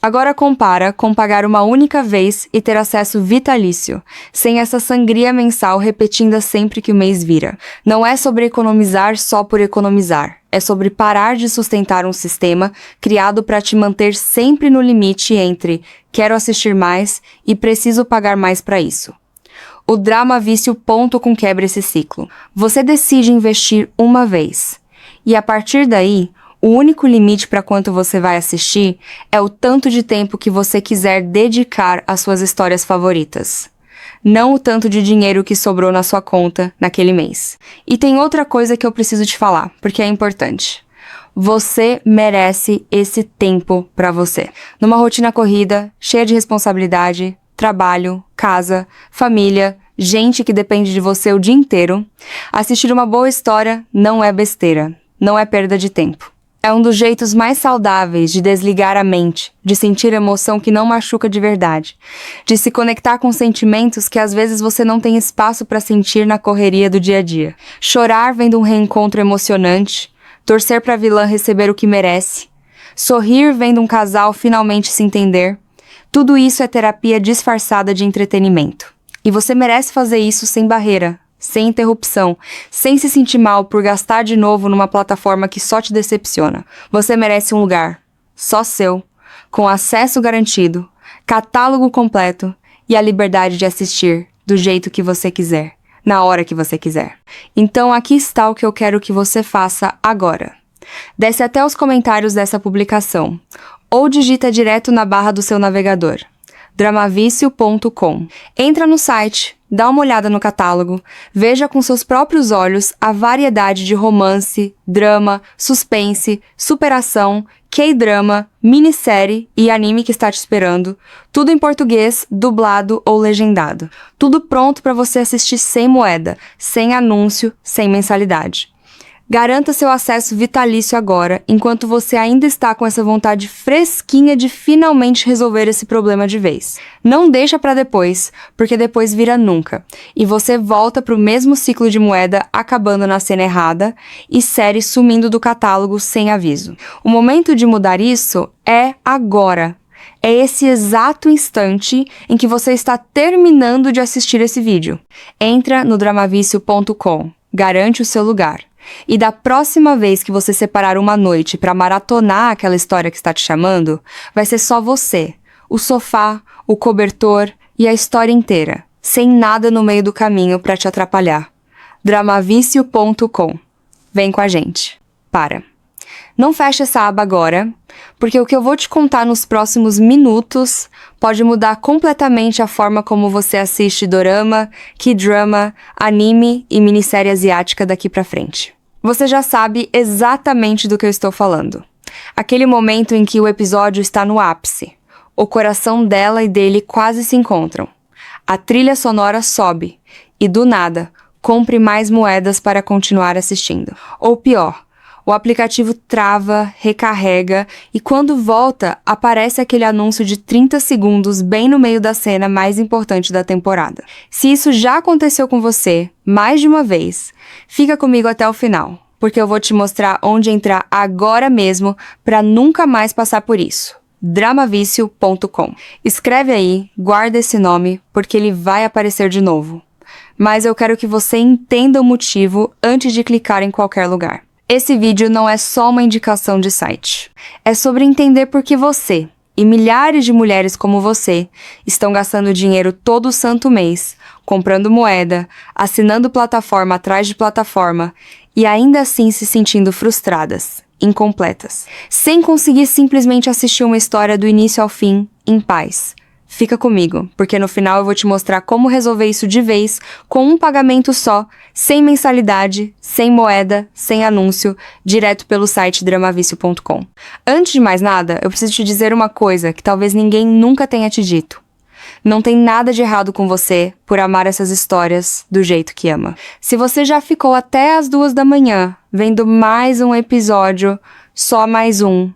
Agora compara com pagar uma única vez e ter acesso vitalício, sem essa sangria mensal repetida sempre que o mês vira. Não é sobre economizar só por economizar, é sobre parar de sustentar um sistema criado para te manter sempre no limite entre quero assistir mais e preciso pagar mais para isso. O dramavicio.com quebra esse ciclo. Você decide investir uma vez, e a partir daí, o único limite para quanto você vai assistir é o tanto de tempo que você quiser dedicar às suas histórias favoritas. Não o tanto de dinheiro que sobrou na sua conta naquele mês. E tem outra coisa que eu preciso te falar, porque é importante. Você merece esse tempo para você. Numa rotina corrida, cheia de responsabilidade, trabalho, casa, família, gente que depende de você o dia inteiro, assistir uma boa história não é besteira, não é perda de tempo. É um dos jeitos mais saudáveis de desligar a mente, de sentir emoção que não machuca de verdade, de se conectar com sentimentos que às vezes você não tem espaço para sentir na correria do dia a dia. Chorar vendo um reencontro emocionante, torcer para a vilã receber o que merece, sorrir vendo um casal finalmente se entender. Tudo isso é terapia disfarçada de entretenimento. E você merece fazer isso sem barreira, sem interrupção, sem se sentir mal por gastar de novo numa plataforma que só te decepciona. Você merece um lugar, só seu, com acesso garantido, catálogo completo e a liberdade de assistir do jeito que você quiser, na hora que você quiser. Então aqui está o que eu quero que você faça agora. Desce até os comentários dessa publicação, ou digita direto na barra do seu navegador. dramavicio.com. Entra no site, dá uma olhada no catálogo, veja com seus próprios olhos a variedade de romance, drama, suspense, superação, K-drama, minissérie e anime que está te esperando, tudo em português, dublado ou legendado. Tudo pronto para você assistir sem moeda, sem anúncio, sem mensalidade. Garanta seu acesso vitalício agora, enquanto você ainda está com essa vontade fresquinha de finalmente resolver esse problema de vez. Não deixa para depois, porque depois vira nunca, e você volta para o mesmo ciclo de moeda acabando na cena errada e série sumindo do catálogo sem aviso. O momento de mudar isso é agora. É esse exato instante em que você está terminando de assistir esse vídeo. Entra no dramavicio.com, garante o seu lugar. E da próxima vez que você separar uma noite para maratonar aquela história que está te chamando, vai ser só você, o sofá, o cobertor e a história inteira, sem nada no meio do caminho para te atrapalhar. dramavicio.com. Vem com a gente. para. Não feche essa aba agora, porque o que eu vou te contar nos próximos minutos pode mudar completamente a forma como você assiste dorama, K-drama, anime e minissérie asiática daqui pra frente. Você já sabe exatamente do que eu estou falando. Aquele momento em que o episódio está no ápice. O coração dela e dele quase se encontram. A trilha sonora sobe e, do nada, compre mais moedas para continuar assistindo. Ou pior, o aplicativo trava, recarrega e quando volta, aparece aquele anúncio de 30 segundos bem no meio da cena mais importante da temporada. Se isso já aconteceu com você, mais de uma vez, fica comigo até o final, porque eu vou te mostrar onde entrar agora mesmo para nunca mais passar por isso. Dramavicio.com. Escreve aí, guarda esse nome, porque ele vai aparecer de novo. Mas eu quero que você entenda o motivo antes de clicar em qualquer lugar. Esse vídeo não é só uma indicação de site. É sobre entender por que você, e milhares de mulheres como você, estão gastando dinheiro todo santo mês, comprando moeda, assinando plataforma atrás de plataforma, e ainda assim se sentindo frustradas, incompletas, sem conseguir simplesmente assistir uma história do início ao fim, em paz. Fica comigo, porque no final eu vou te mostrar como resolver isso de vez, com um pagamento só, sem mensalidade, sem moeda, sem anúncio, direto pelo site dramavicio.com. Antes de mais nada, eu preciso te dizer uma coisa que talvez ninguém nunca tenha te dito. Não tem nada de errado com você por amar essas histórias do jeito que ama. Se você já ficou até as 2 da manhã vendo mais um episódio, só mais um.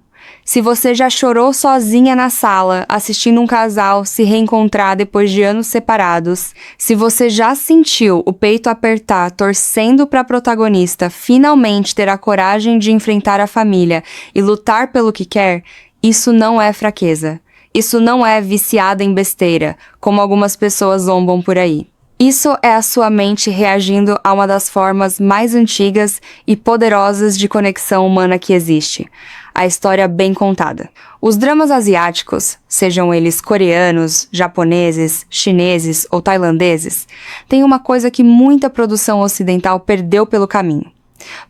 Se você já chorou sozinha na sala, assistindo um casal se reencontrar depois de anos separados, se você já sentiu o peito apertar torcendo para a protagonista finalmente ter a coragem de enfrentar a família e lutar pelo que quer, isso não é fraqueza. Isso não é viciada em besteira, como algumas pessoas zombam por aí. Isso é a sua mente reagindo a uma das formas mais antigas e poderosas de conexão humana que existe. A história bem contada. Os dramas asiáticos, sejam eles coreanos, japoneses, chineses ou tailandeses, têm uma coisa que muita produção ocidental perdeu pelo caminho: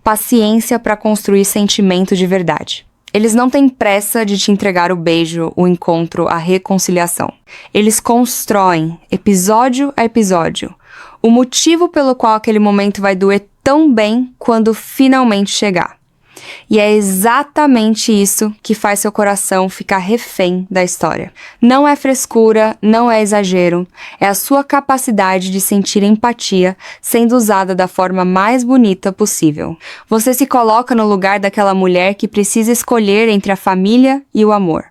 paciência para construir sentimento de verdade. Eles não têm pressa de te entregar o beijo, o encontro, a reconciliação. Eles constroem, episódio a episódio, o motivo pelo qual aquele momento vai doer tão bem quando finalmente chegar. E é exatamente isso que faz seu coração ficar refém da história. Não é frescura, não é exagero, é a sua capacidade de sentir empatia sendo usada da forma mais bonita possível. Você se coloca no lugar daquela mulher que precisa escolher entre a família e o amor.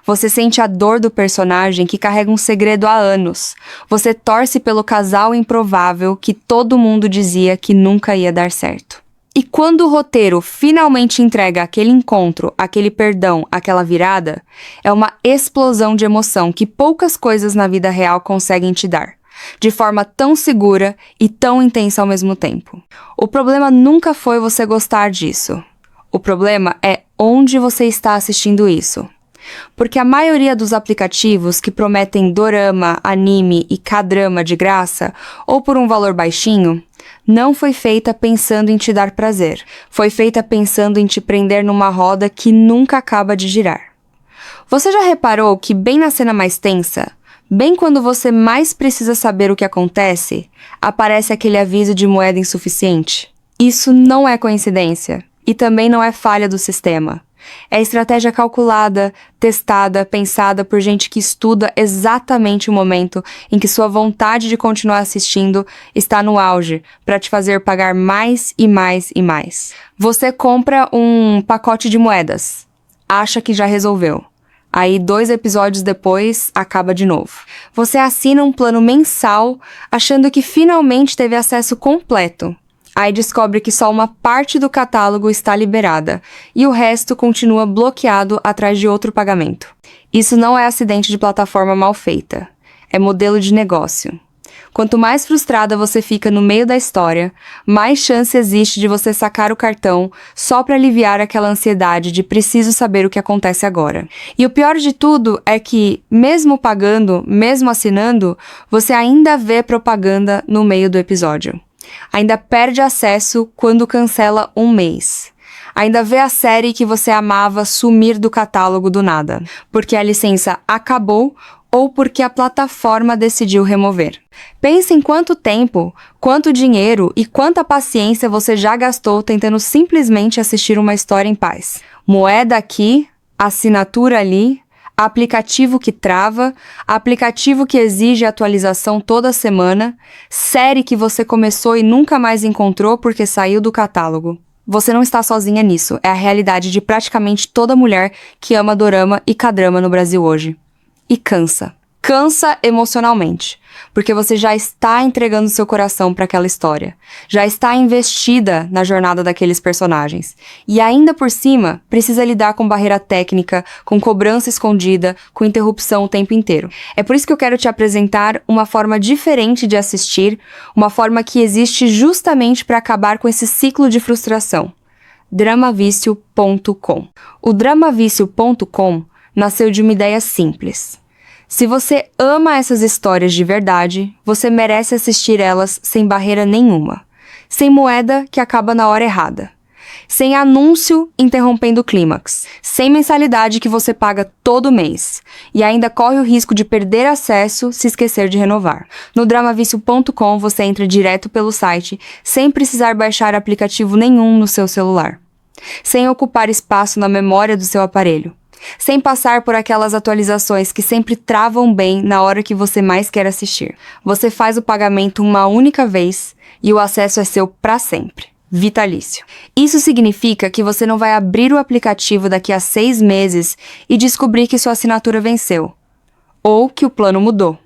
Você sente a dor do personagem que carrega um segredo há anos. Você torce pelo casal improvável que todo mundo dizia que nunca ia dar certo. E quando o roteiro finalmente entrega aquele encontro, aquele perdão, aquela virada, é uma explosão de emoção que poucas coisas na vida real conseguem te dar, de forma tão segura e tão intensa ao mesmo tempo. O problema nunca foi você gostar disso. O problema é onde você está assistindo isso. Porque a maioria dos aplicativos que prometem dorama, anime e K-drama de graça, ou por um valor baixinho, não foi feita pensando em te dar prazer. Foi feita pensando em te prender numa roda que nunca acaba de girar. Você já reparou que bem na cena mais tensa, bem quando você mais precisa saber o que acontece, aparece aquele aviso de moeda insuficiente? Isso não é coincidência e também não é falha do sistema. É estratégia calculada, testada, pensada por gente que estuda exatamente o momento em que sua vontade de continuar assistindo está no auge, para te fazer pagar mais e mais e mais. Você compra um pacote de moedas, acha que já resolveu. Aí 2 episódios depois, acaba de novo. Você assina um plano mensal, achando que finalmente teve acesso completo. Aí descobre que só uma parte do catálogo está liberada e o resto continua bloqueado atrás de outro pagamento. Isso não é acidente de plataforma mal feita, é modelo de negócio. Quanto mais frustrada você fica no meio da história, mais chance existe de você sacar o cartão só para aliviar aquela ansiedade de preciso saber o que acontece agora. E o pior de tudo é que, mesmo pagando, mesmo assinando, você ainda vê propaganda no meio do episódio. Ainda perde acesso quando cancela um mês. Ainda vê a série que você amava sumir do catálogo do nada, porque a licença acabou ou porque a plataforma decidiu remover. Pense em quanto tempo, quanto dinheiro e quanta paciência você já gastou tentando simplesmente assistir uma história em paz. Moeda aqui, assinatura ali, aplicativo que trava, aplicativo que exige atualização toda semana, série que você começou e nunca mais encontrou porque saiu do catálogo. Você não está sozinha nisso, é a realidade de praticamente toda mulher que ama dorama e K-drama no Brasil hoje. E cansa. Cansa emocionalmente, porque você já está entregando seu coração para aquela história, já está investida na jornada daqueles personagens, e ainda por cima precisa lidar com barreira técnica, com cobrança escondida, com interrupção o tempo inteiro. É por isso que eu quero te apresentar uma forma diferente de assistir, uma forma que existe justamente para acabar com esse ciclo de frustração. Dramavicio.com. O Dramavicio.com nasceu de uma ideia simples. Se você ama essas histórias de verdade, você merece assistir elas sem barreira nenhuma, sem moeda que acaba na hora errada, sem anúncio interrompendo o clímax, sem mensalidade que você paga todo mês e ainda corre o risco de perder acesso se esquecer de renovar. No Dramavicio.com você entra direto pelo site sem precisar baixar aplicativo nenhum no seu celular, sem ocupar espaço na memória do seu aparelho, sem passar por aquelas atualizações que sempre travam bem na hora que você mais quer assistir. Você faz o pagamento uma única vez e o acesso é seu para sempre. Vitalício. Isso significa que você não vai abrir o aplicativo daqui a 6 meses e descobrir que sua assinatura venceu, ou que o plano mudou,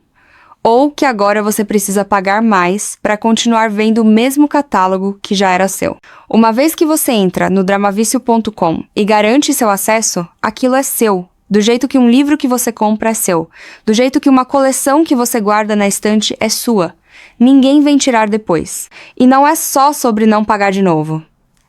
ou que agora você precisa pagar mais para continuar vendo o mesmo catálogo que já era seu. Uma vez que você entra no Dramavicio.com e garante seu acesso, aquilo é seu. Do jeito que um livro que você compra é seu. Do jeito que uma coleção que você guarda na estante é sua. Ninguém vem tirar depois. E não é só sobre não pagar de novo.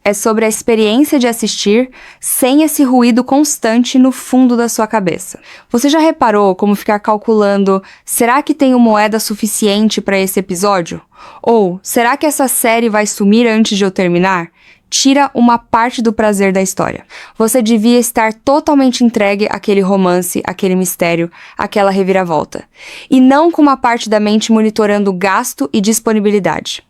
É sobre a experiência de assistir sem esse ruído constante no fundo da sua cabeça. Você já reparou como ficar calculando, será que tenho moeda suficiente para esse episódio? Ou, será que essa série vai sumir antes de eu terminar? Tira uma parte do prazer da história. Você devia estar totalmente entregue àquele romance, àquele mistério, àquela reviravolta. E não com uma parte da mente monitorando gasto e disponibilidade.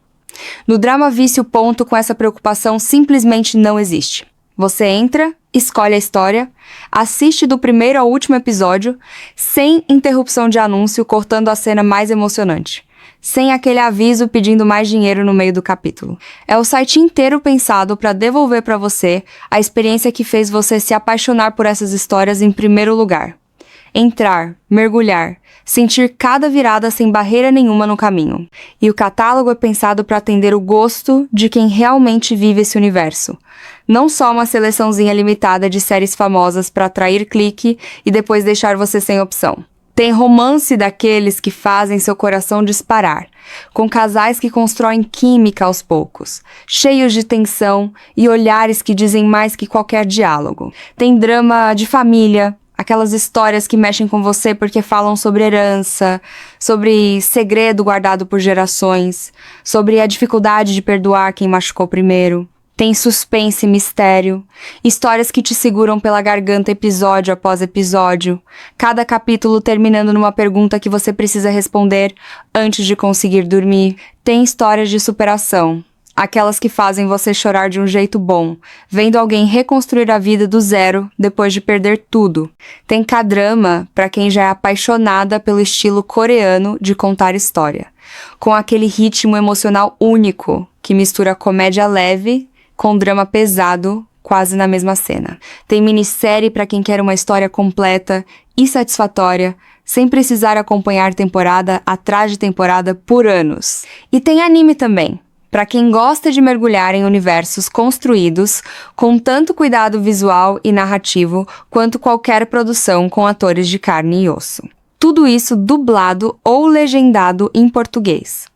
No Dramavicio. Com essa preocupação simplesmente não existe. Você entra, escolhe a história, assiste do primeiro ao último episódio, sem interrupção de anúncio cortando a cena mais emocionante, sem aquele aviso pedindo mais dinheiro no meio do capítulo. É o site inteiro pensado para devolver para você a experiência que fez você se apaixonar por essas histórias em primeiro lugar. Entrar, mergulhar, sentir cada virada sem barreira nenhuma no caminho. E o catálogo é pensado para atender o gosto de quem realmente vive esse universo. Não só uma seleçãozinha limitada de séries famosas para atrair clique e depois deixar você sem opção. Tem romance daqueles que fazem seu coração disparar, com casais que constroem química aos poucos, cheios de tensão e olhares que dizem mais que qualquer diálogo. Tem drama de família, aquelas histórias que mexem com você porque falam sobre herança, sobre segredo guardado por gerações, sobre a dificuldade de perdoar quem machucou primeiro. Tem suspense e mistério, histórias que te seguram pela garganta episódio após episódio, cada capítulo terminando numa pergunta que você precisa responder antes de conseguir dormir. Tem histórias de superação, aquelas que fazem você chorar de um jeito bom, vendo alguém reconstruir a vida do zero depois de perder tudo. Tem K-drama para quem já é apaixonada pelo estilo coreano de contar história, com aquele ritmo emocional único que mistura comédia leve com drama pesado, quase na mesma cena. Tem minissérie para quem quer uma história completa e satisfatória, sem precisar acompanhar temporada atrás de temporada por anos. E tem anime também, para quem gosta de mergulhar em universos construídos com tanto cuidado visual e narrativo quanto qualquer produção com atores de carne e osso. Tudo isso dublado ou legendado em português,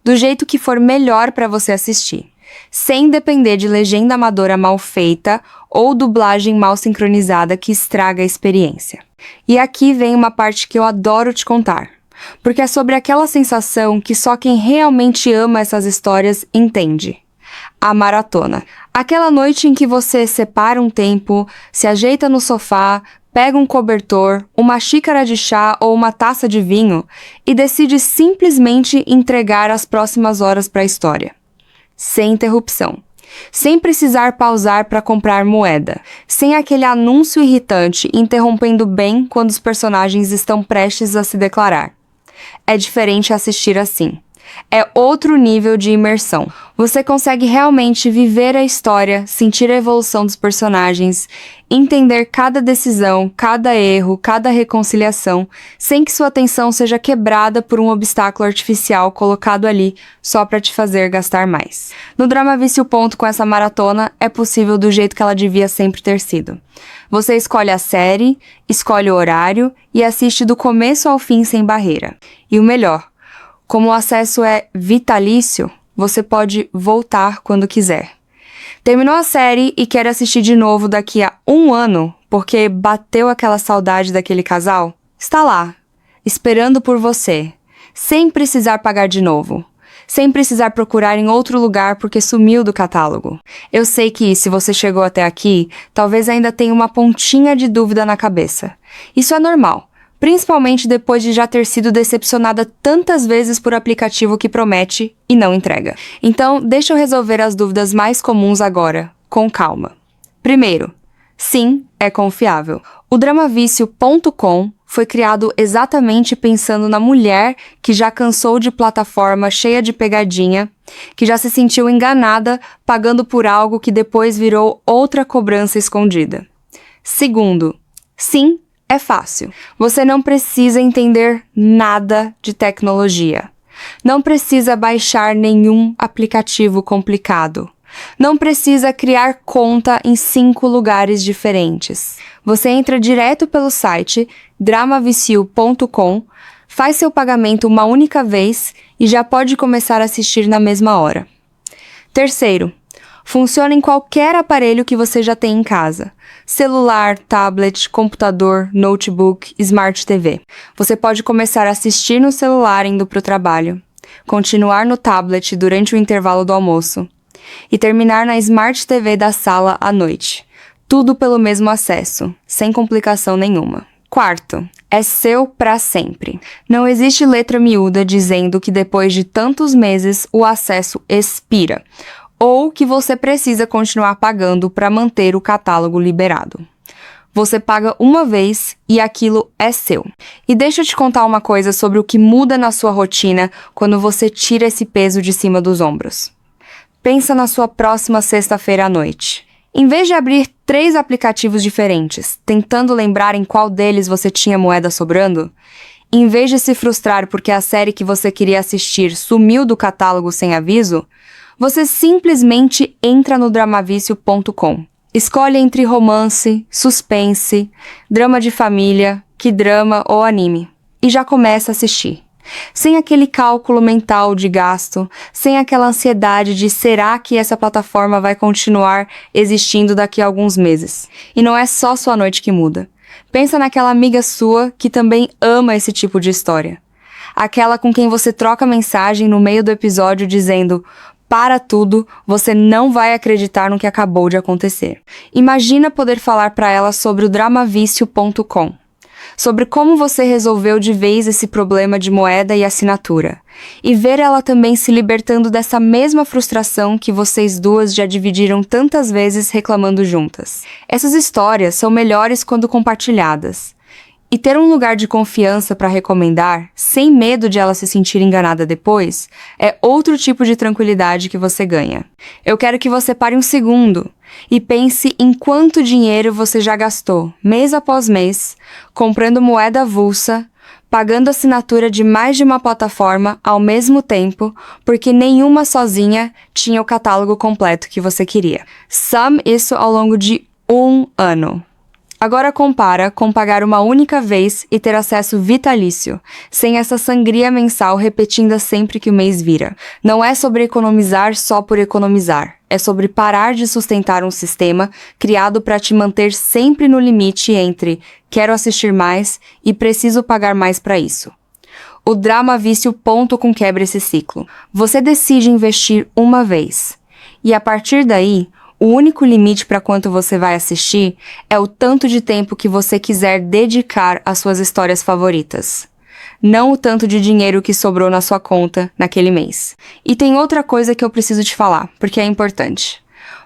do jeito que for melhor para você assistir, sem depender de legenda amadora mal feita ou dublagem mal sincronizada que estraga a experiência. E aqui vem uma parte que eu adoro te contar, porque é sobre aquela sensação que só quem realmente ama essas histórias entende. A maratona. Aquela noite em que você separa um tempo, se ajeita no sofá, pega um cobertor, uma xícara de chá ou uma taça de vinho e decide simplesmente entregar as próximas horas para a história. Sem interrupção. Sem precisar pausar para comprar moeda. Sem aquele anúncio irritante interrompendo bem quando os personagens estão prestes a se declarar. É diferente assistir assim. É outro nível de imersão. Você consegue realmente viver a história, sentir a evolução dos personagens, entender cada decisão, cada erro, cada reconciliação, sem que sua atenção seja quebrada por um obstáculo artificial colocado ali só para te fazer gastar mais. No Drama Vício Ponto, com essa maratona, é possível do jeito que ela devia sempre ter sido. Você escolhe a série, escolhe o horário e assiste do começo ao fim sem barreira. E o melhor, como o acesso é vitalício, você pode voltar quando quiser. Terminou a série e quer assistir de novo daqui a 1 ano, porque bateu aquela saudade daquele casal? Está lá, esperando por você, sem precisar pagar de novo. Sem precisar procurar em outro lugar porque sumiu do catálogo. Eu sei que, se você chegou até aqui, talvez ainda tenha uma pontinha de dúvida na cabeça. Isso é normal. Principalmente depois de já ter sido decepcionada tantas vezes por aplicativo que promete e não entrega. Então, deixa eu resolver as dúvidas mais comuns agora, com calma. Primeiro, sim, é confiável. O Dramavício.com foi criado exatamente pensando na mulher que já cansou de plataforma cheia de pegadinha, que já se sentiu enganada pagando por algo que depois virou outra cobrança escondida. Segundo, sim, é fácil. Você não precisa entender nada de tecnologia. Não precisa baixar nenhum aplicativo complicado. Não precisa criar conta em 5 lugares diferentes. Você entra direto pelo site dramavicio.com, faz seu pagamento uma única vez e já pode começar a assistir na mesma hora. Terceiro, funciona em qualquer aparelho que você já tem em casa. Celular, tablet, computador, notebook, Smart TV. Você pode começar a assistir no celular indo para o trabalho, continuar no tablet durante o intervalo do almoço e terminar na Smart TV da sala à noite. Tudo pelo mesmo acesso, sem complicação nenhuma. Quarto, é seu para sempre. Não existe letra miúda dizendo que depois de tantos meses o acesso expira, ou que você precisa continuar pagando para manter o catálogo liberado. Você paga uma vez e aquilo é seu. E deixa eu te contar uma coisa sobre o que muda na sua rotina quando você tira esse peso de cima dos ombros. Pensa na sua próxima sexta-feira à noite. Em vez de abrir 3 aplicativos diferentes, tentando lembrar em qual deles você tinha moeda sobrando, em vez de se frustrar porque a série que você queria assistir sumiu do catálogo sem aviso, você simplesmente entra no dramavício.com. Escolhe entre romance, suspense, drama de família, K-drama ou anime. E já começa a assistir. Sem aquele cálculo mental de gasto, sem aquela ansiedade de será que essa plataforma vai continuar existindo daqui a alguns meses. E não é só sua noite que muda. Pensa naquela amiga sua que também ama esse tipo de história. Aquela com quem você troca mensagem no meio do episódio dizendo: para tudo, você não vai acreditar no que acabou de acontecer. Imagina poder falar para ela sobre o dramavício.com, sobre como você resolveu de vez esse problema de moeda e assinatura, e ver ela também se libertando dessa mesma frustração que vocês duas já dividiram tantas vezes reclamando juntas. Essas histórias são melhores quando compartilhadas. E ter um lugar de confiança para recomendar, sem medo de ela se sentir enganada depois, é outro tipo de tranquilidade que você ganha. Eu quero que você pare um segundo e pense em quanto dinheiro você já gastou, mês após mês, comprando moeda avulsa, pagando assinatura de mais de uma plataforma ao mesmo tempo, porque nenhuma sozinha tinha o catálogo completo que você queria. Some isso ao longo de 1 ano. Agora compara com pagar uma única vez e ter acesso vitalício, sem essa sangria mensal repetida sempre que o mês vira. Não é sobre economizar só por economizar, é sobre parar de sustentar um sistema criado para te manter sempre no limite entre quero assistir mais e preciso pagar mais para isso. O Dramavício.com quebra esse ciclo. Você decide investir uma vez, e a partir daí, O único limite para quanto você vai assistir é o tanto de tempo que você quiser dedicar às suas histórias favoritas. Não o tanto de dinheiro que sobrou na sua conta naquele mês. E tem outra coisa que eu preciso te falar, porque é importante.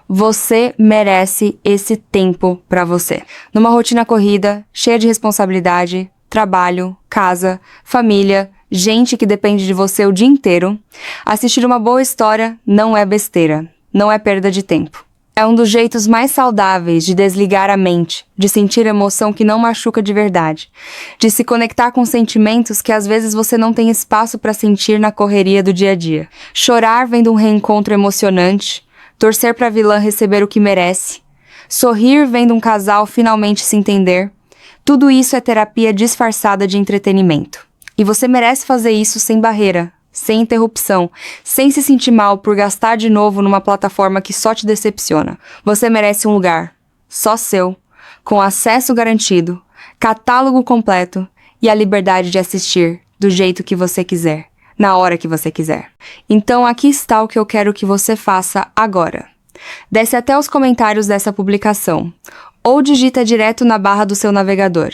Você merece esse tempo para você. Numa rotina corrida, cheia de responsabilidade, trabalho, casa, família, gente que depende de você o dia inteiro, assistir uma boa história não é besteira, não é perda de tempo. É um dos jeitos mais saudáveis de desligar a mente, de sentir emoção que não machuca de verdade, de se conectar com sentimentos que às vezes você não tem espaço para sentir na correria do dia a dia. Chorar vendo um reencontro emocionante, torcer para a vilã receber o que merece, sorrir vendo um casal finalmente se entender, tudo isso é terapia disfarçada de entretenimento. E você merece fazer isso sem barreira, sem interrupção, sem se sentir mal por gastar de novo numa plataforma que só te decepciona. Você merece um lugar, só seu, com acesso garantido, catálogo completo e a liberdade de assistir do jeito que você quiser, na hora que você quiser. Então aqui está o que eu quero que você faça agora. Desce até os comentários dessa publicação, ou digita direto na barra do seu navegador.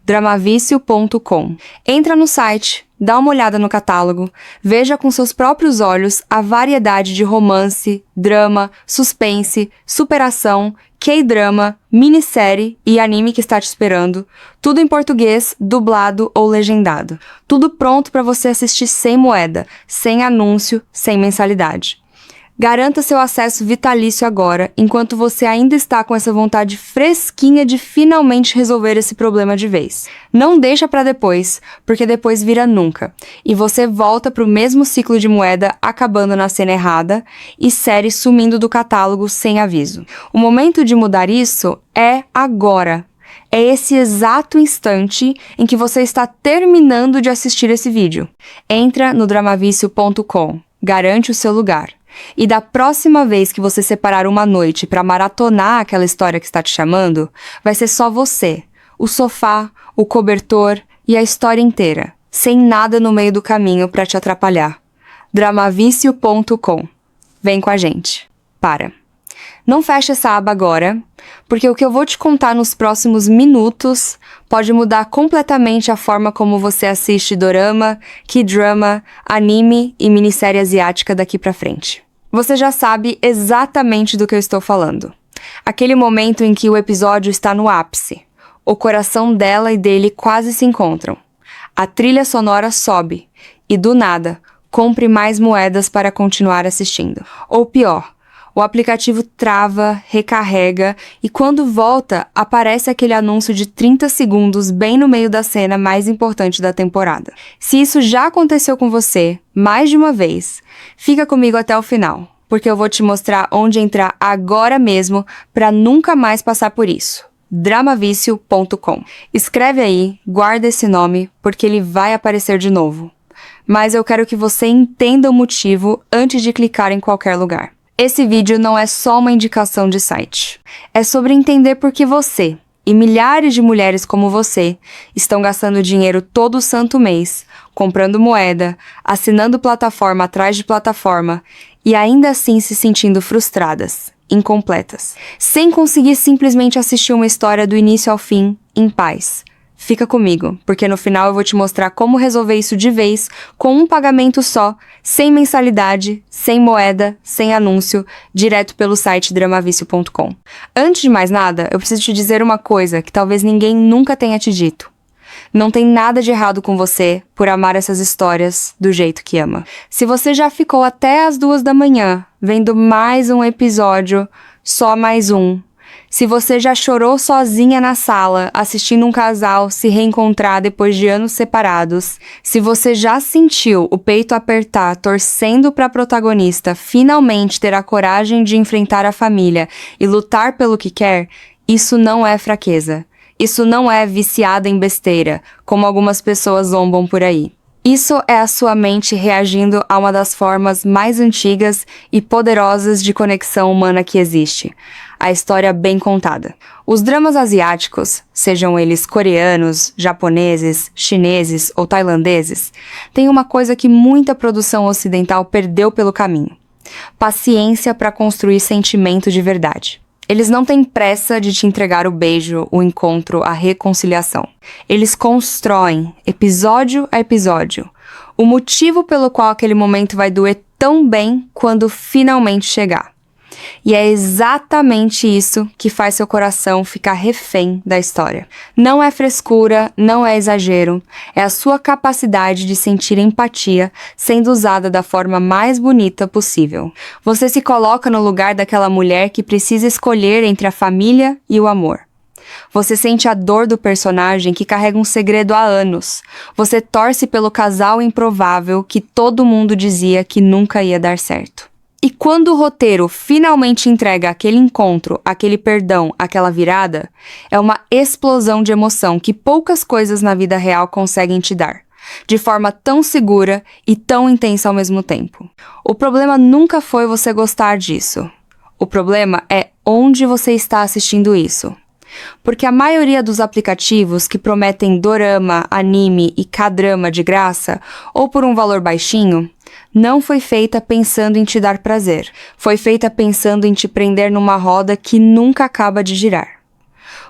dramavicio.com. Entra no site, dá uma olhada no catálogo, veja com seus próprios olhos a variedade de romance, drama, suspense, superação, K-drama, minissérie e anime que está te esperando, tudo em português, dublado ou legendado. Tudo pronto para você assistir sem moeda, sem anúncio, sem mensalidade. Garanta seu acesso vitalício agora, enquanto você ainda está com essa vontade fresquinha de finalmente resolver esse problema de vez. Não deixa para depois, porque depois vira nunca. E você volta pro mesmo ciclo de moeda acabando na cena errada e série sumindo do catálogo sem aviso. O momento de mudar isso é agora. É esse exato instante em que você está terminando de assistir esse vídeo. Entra no dramavicio.com, garante o seu lugar. E da próxima vez que você separar uma noite para maratonar aquela história que está te chamando, vai ser só você, o sofá, o cobertor e a história inteira, sem nada no meio do caminho para te atrapalhar. dramavicio.com. Vem com a gente. Para. Não feche essa aba agora, porque o que eu vou te contar nos próximos minutos pode mudar completamente a forma como você assiste dorama, K-drama, anime e minissérie asiática daqui pra frente. Você já sabe exatamente do que eu estou falando. Aquele momento em que o episódio está no ápice. O coração dela e dele quase se encontram. A trilha sonora sobe e, do nada, compre mais moedas para continuar assistindo. Ou pior, o aplicativo trava, recarrega e quando volta, aparece aquele anúncio de 30 segundos bem no meio da cena mais importante da temporada. Se isso já aconteceu com você, mais de uma vez, fica comigo até o final, porque eu vou te mostrar onde entrar agora mesmo para nunca mais passar por isso. dramavicio.com. Escreve aí, guarda esse nome, porque ele vai aparecer de novo. Mas eu quero que você entenda o motivo antes de clicar em qualquer lugar. Esse vídeo não é só uma indicação de site. É sobre entender por que você, e milhares de mulheres como você, estão gastando dinheiro todo santo mês, comprando moeda, assinando plataforma atrás de plataforma, e ainda assim se sentindo frustradas, incompletas, sem conseguir simplesmente assistir uma história do início ao fim, em paz. Fica comigo, porque no final eu vou te mostrar como resolver isso de vez, com um pagamento só, sem mensalidade, sem moeda, sem anúncio, direto pelo site dramavicio.com. Antes de mais nada, eu preciso te dizer uma coisa que talvez ninguém nunca tenha te dito. Não tem nada de errado com você por amar essas histórias do jeito que ama. Se você já ficou até as 2 da manhã vendo mais um episódio, só mais um, se você já chorou sozinha na sala, assistindo um casal se reencontrar depois de anos separados, se você já sentiu o peito apertar torcendo para a protagonista finalmente ter a coragem de enfrentar a família e lutar pelo que quer, isso não é fraqueza. Isso não é viciada em besteira, como algumas pessoas zombam por aí. Isso é a sua mente reagindo a uma das formas mais antigas e poderosas de conexão humana que existe. A história bem contada. Os dramas asiáticos, sejam eles coreanos, japoneses, chineses ou tailandeses, têm uma coisa que muita produção ocidental perdeu pelo caminho. Paciência para construir sentimento de verdade. Eles não têm pressa de te entregar o beijo, o encontro, a reconciliação. Eles constroem, episódio a episódio, o motivo pelo qual aquele momento vai doer tão bem quando finalmente chegar. E é exatamente isso que faz seu coração ficar refém da história. Não é frescura, não é exagero, é a sua capacidade de sentir empatia sendo usada da forma mais bonita possível. Você se coloca no lugar daquela mulher que precisa escolher entre a família e o amor. Você sente a dor do personagem que carrega um segredo há anos. Você torce pelo casal improvável que todo mundo dizia que nunca ia dar certo. E quando o roteiro finalmente entrega aquele encontro, aquele perdão, aquela virada, é uma explosão de emoção que poucas coisas na vida real conseguem te dar, de forma tão segura e tão intensa ao mesmo tempo. O problema nunca foi você gostar disso. O problema é onde você está assistindo isso. Porque a maioria dos aplicativos que prometem dorama, anime e K-drama de graça, ou por um valor baixinho, não foi feita pensando em te dar prazer. Foi feita pensando em te prender numa roda que nunca acaba de girar.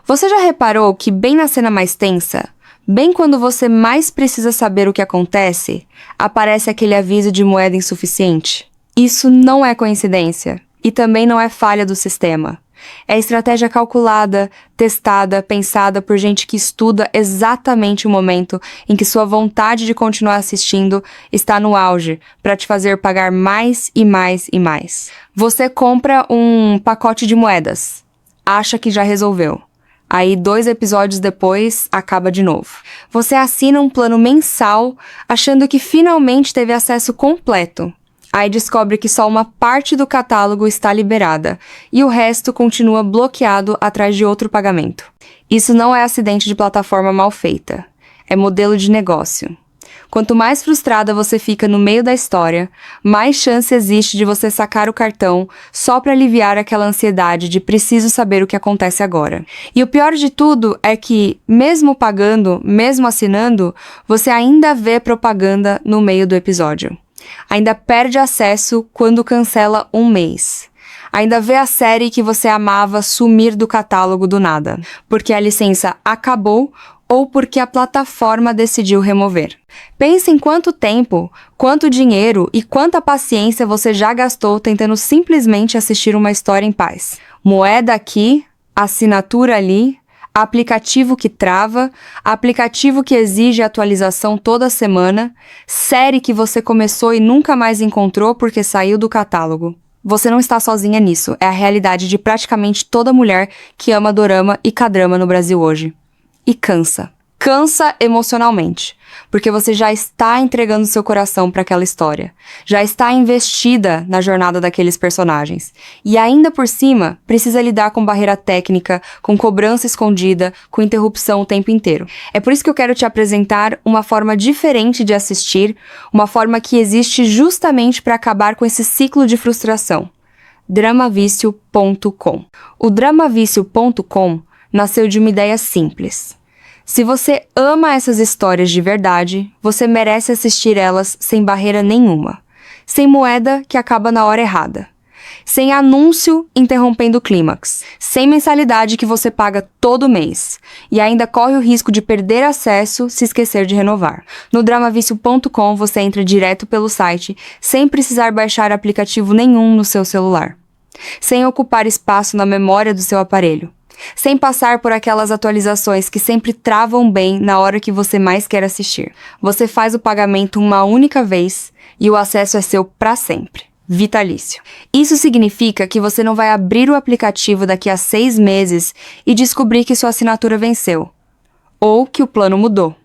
Você já reparou que bem na cena mais tensa, bem quando você mais precisa saber o que acontece, aparece aquele aviso de moeda insuficiente? Isso não é coincidência, e também não é falha do sistema. É estratégia calculada, testada, pensada por gente que estuda exatamente o momento em que sua vontade de continuar assistindo está no auge, para te fazer pagar mais e mais e mais. Você compra um pacote de moedas, acha que já resolveu. Aí 2 episódios depois, acaba de novo. Você assina um plano mensal, achando que finalmente teve acesso completo. Aí descobre que só uma parte do catálogo está liberada e o resto continua bloqueado atrás de outro pagamento. Isso não é acidente de plataforma mal feita, é modelo de negócio. Quanto mais frustrada você fica no meio da história, mais chance existe de você sacar o cartão só para aliviar aquela ansiedade de preciso saber o que acontece agora. E o pior de tudo é que, mesmo pagando, mesmo assinando, você ainda vê propaganda no meio do episódio. Ainda perde acesso quando cancela um mês. Ainda vê a série que você amava sumir do catálogo do nada, porque a licença acabou ou porque a plataforma decidiu remover. Pense em quanto tempo, quanto dinheiro e quanta paciência você já gastou tentando simplesmente assistir uma história em paz. Moeda aqui, assinatura ali, aplicativo que trava, aplicativo que exige atualização toda semana, série que você começou e nunca mais encontrou porque saiu do catálogo. Você não está sozinha nisso, é a realidade de praticamente toda mulher que ama dorama e K-drama no Brasil hoje. E cansa. Cansa emocionalmente, porque você já está entregando seu coração para aquela história, já está investida na jornada daqueles personagens, e ainda por cima precisa lidar com barreira técnica, com cobrança escondida, com interrupção o tempo inteiro. É por isso que eu quero te apresentar uma forma diferente de assistir, uma forma que existe justamente para acabar com esse ciclo de frustração. Dramavicio.com. O Dramavicio.com nasceu de uma ideia simples. Se você ama essas histórias de verdade, você merece assistir elas sem barreira nenhuma, sem moeda que acaba na hora errada, sem anúncio interrompendo o clímax, sem mensalidade que você paga todo mês e ainda corre o risco de perder acesso se esquecer de renovar. No Dramavicio.com você entra direto pelo site sem precisar baixar aplicativo nenhum no seu celular, sem ocupar espaço na memória do seu aparelho, sem passar por aquelas atualizações que sempre travam bem na hora que você mais quer assistir. Você faz o pagamento uma única vez e o acesso é seu para sempre. Vitalício. Isso significa que você não vai abrir o aplicativo daqui a 6 meses e descobrir que sua assinatura venceu, ou que o plano mudou,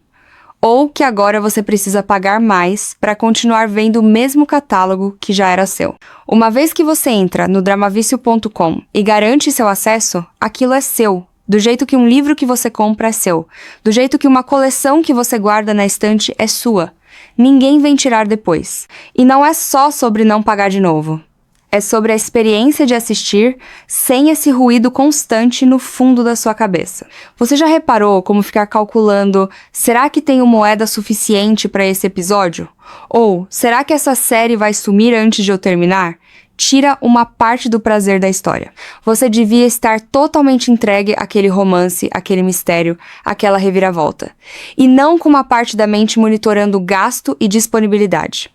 ou que agora você precisa pagar mais para continuar vendo o mesmo catálogo que já era seu. Uma vez que você entra no Dramavicio.com e garante seu acesso, aquilo é seu. Do jeito que um livro que você compra é seu. Do jeito que uma coleção que você guarda na estante é sua. Ninguém vem tirar depois. E não é só sobre não pagar de novo. É sobre a experiência de assistir sem esse ruído constante no fundo da sua cabeça. Você já reparou como ficar calculando, será que tenho moeda suficiente para esse episódio? Ou, será que essa série vai sumir antes de eu terminar? Tira uma parte do prazer da história. Você devia estar totalmente entregue àquele romance, àquele mistério, àquela reviravolta. E não com uma parte da mente monitorando gasto e disponibilidade.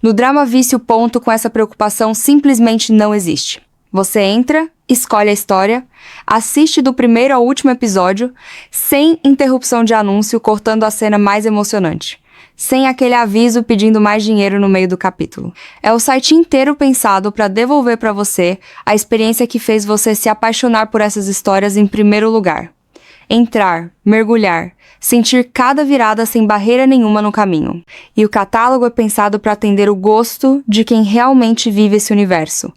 No Drama Vício, com essa preocupação simplesmente não existe. Você entra, escolhe a história, assiste do primeiro ao último episódio, sem interrupção de anúncio cortando a cena mais emocionante. Sem aquele aviso pedindo mais dinheiro no meio do capítulo. É o site inteiro pensado para devolver para você a experiência que fez você se apaixonar por essas histórias em primeiro lugar. Entrar, mergulhar, sentir cada virada sem barreira nenhuma no caminho. E o catálogo é pensado para atender o gosto de quem realmente vive esse universo.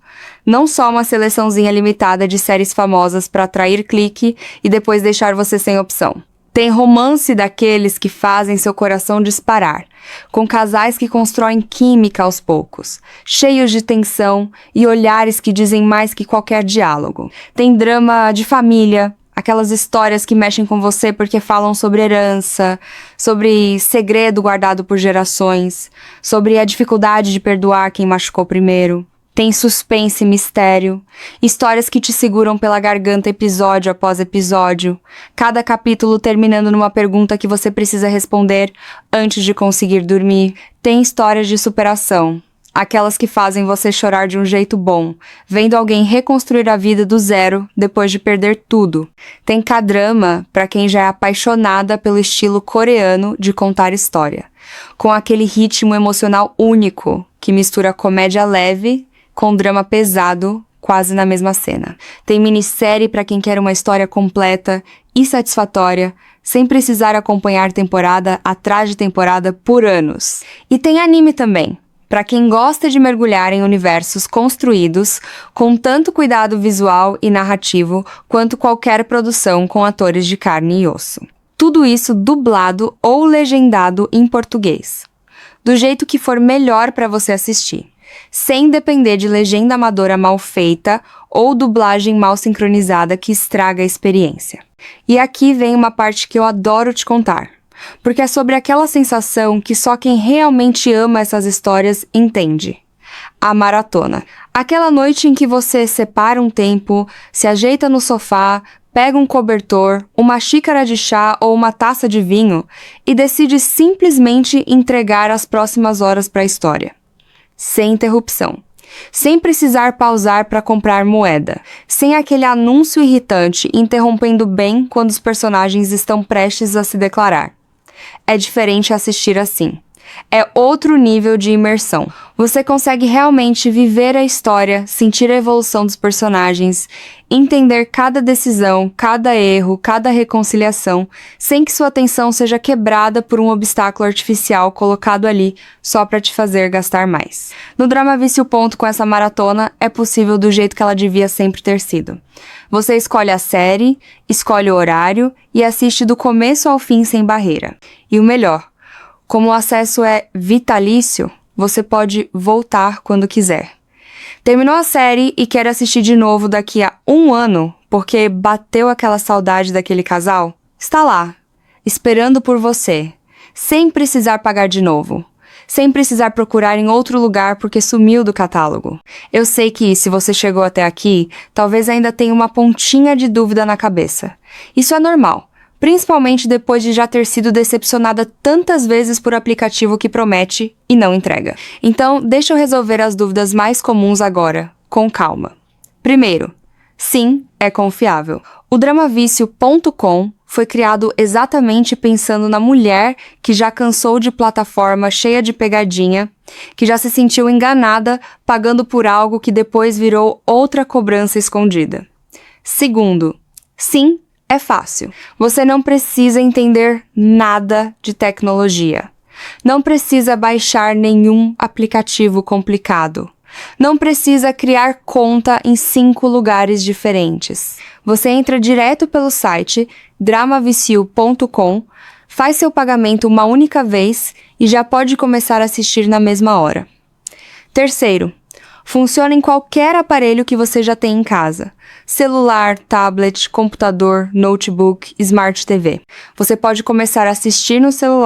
Não só uma seleçãozinha limitada de séries famosas para atrair clique e depois deixar você sem opção. Tem romance daqueles que fazem seu coração disparar, com casais que constroem química aos poucos, cheios de tensão e olhares que dizem mais que qualquer diálogo. Tem drama de família, aquelas histórias que mexem com você porque falam sobre herança, sobre segredo guardado por gerações, sobre a dificuldade de perdoar quem machucou primeiro. Tem suspense e mistério, histórias que te seguram pela garganta episódio após episódio, cada capítulo terminando numa pergunta que você precisa responder antes de conseguir dormir. Tem histórias de superação, aquelas que fazem você chorar de um jeito bom, vendo alguém reconstruir a vida do zero depois de perder tudo. Tem K-drama para quem já é apaixonada pelo estilo coreano de contar história, com aquele ritmo emocional único que mistura comédia leve com drama pesado, quase na mesma cena. Tem minissérie para quem quer uma história completa e satisfatória, sem precisar acompanhar temporada atrás de temporada por anos. E tem anime também, para quem gosta de mergulhar em universos construídos com tanto cuidado visual e narrativo quanto qualquer produção com atores de carne e osso. Tudo isso dublado ou legendado em português, do jeito que for melhor para você assistir, sem depender de legenda amadora mal feita ou dublagem mal sincronizada que estraga a experiência. E aqui vem uma parte que eu adoro te contar, porque é sobre aquela sensação que só quem realmente ama essas histórias entende. A maratona. Aquela noite em que você separa um tempo, se ajeita no sofá, pega um cobertor, uma xícara de chá ou uma taça de vinho e decide simplesmente entregar as próximas horas para a história. Sem interrupção, sem precisar pausar para comprar moeda, sem aquele anúncio irritante interrompendo bem quando os personagens estão prestes a se declarar. É diferente assistir assim. É outro nível de imersão. Você consegue realmente viver a história, sentir a evolução dos personagens, entender cada decisão, cada erro, cada reconciliação, sem que sua atenção seja quebrada por um obstáculo artificial colocado ali só para te fazer gastar mais. No Drama Vício, com essa maratona, é possível do jeito que ela devia sempre ter sido. Você escolhe a série, escolhe o horário e assiste do começo ao fim sem barreira. E o melhor, como o acesso é vitalício, você pode voltar quando quiser. Terminou a série e quer assistir de novo daqui a 1 ano porque bateu aquela saudade daquele casal? Está lá, esperando por você, sem precisar pagar de novo, sem precisar procurar em outro lugar porque sumiu do catálogo. Eu sei que, se você chegou até aqui, talvez ainda tenha uma pontinha de dúvida na cabeça. Isso é normal. Principalmente depois de já ter sido decepcionada tantas vezes por aplicativo que promete e não entrega. Então, deixa eu resolver as dúvidas mais comuns agora, com calma. Primeiro, sim, é confiável. O dramavício.com foi criado exatamente pensando na mulher que já cansou de plataforma cheia de pegadinha, que já se sentiu enganada pagando por algo que depois virou outra cobrança escondida. Segundo, sim, é fácil. Você não precisa entender nada de tecnologia. Não precisa baixar nenhum aplicativo complicado. Não precisa criar conta em 5 lugares diferentes. Você entra direto pelo site dramavicio.com, faz seu pagamento uma única vez e já pode começar a assistir na mesma hora. Terceiro, Funciona em qualquer aparelho que você já tem em casa. Celular, tablet, computador, notebook, Smart TV. Você pode começar a assistir no celular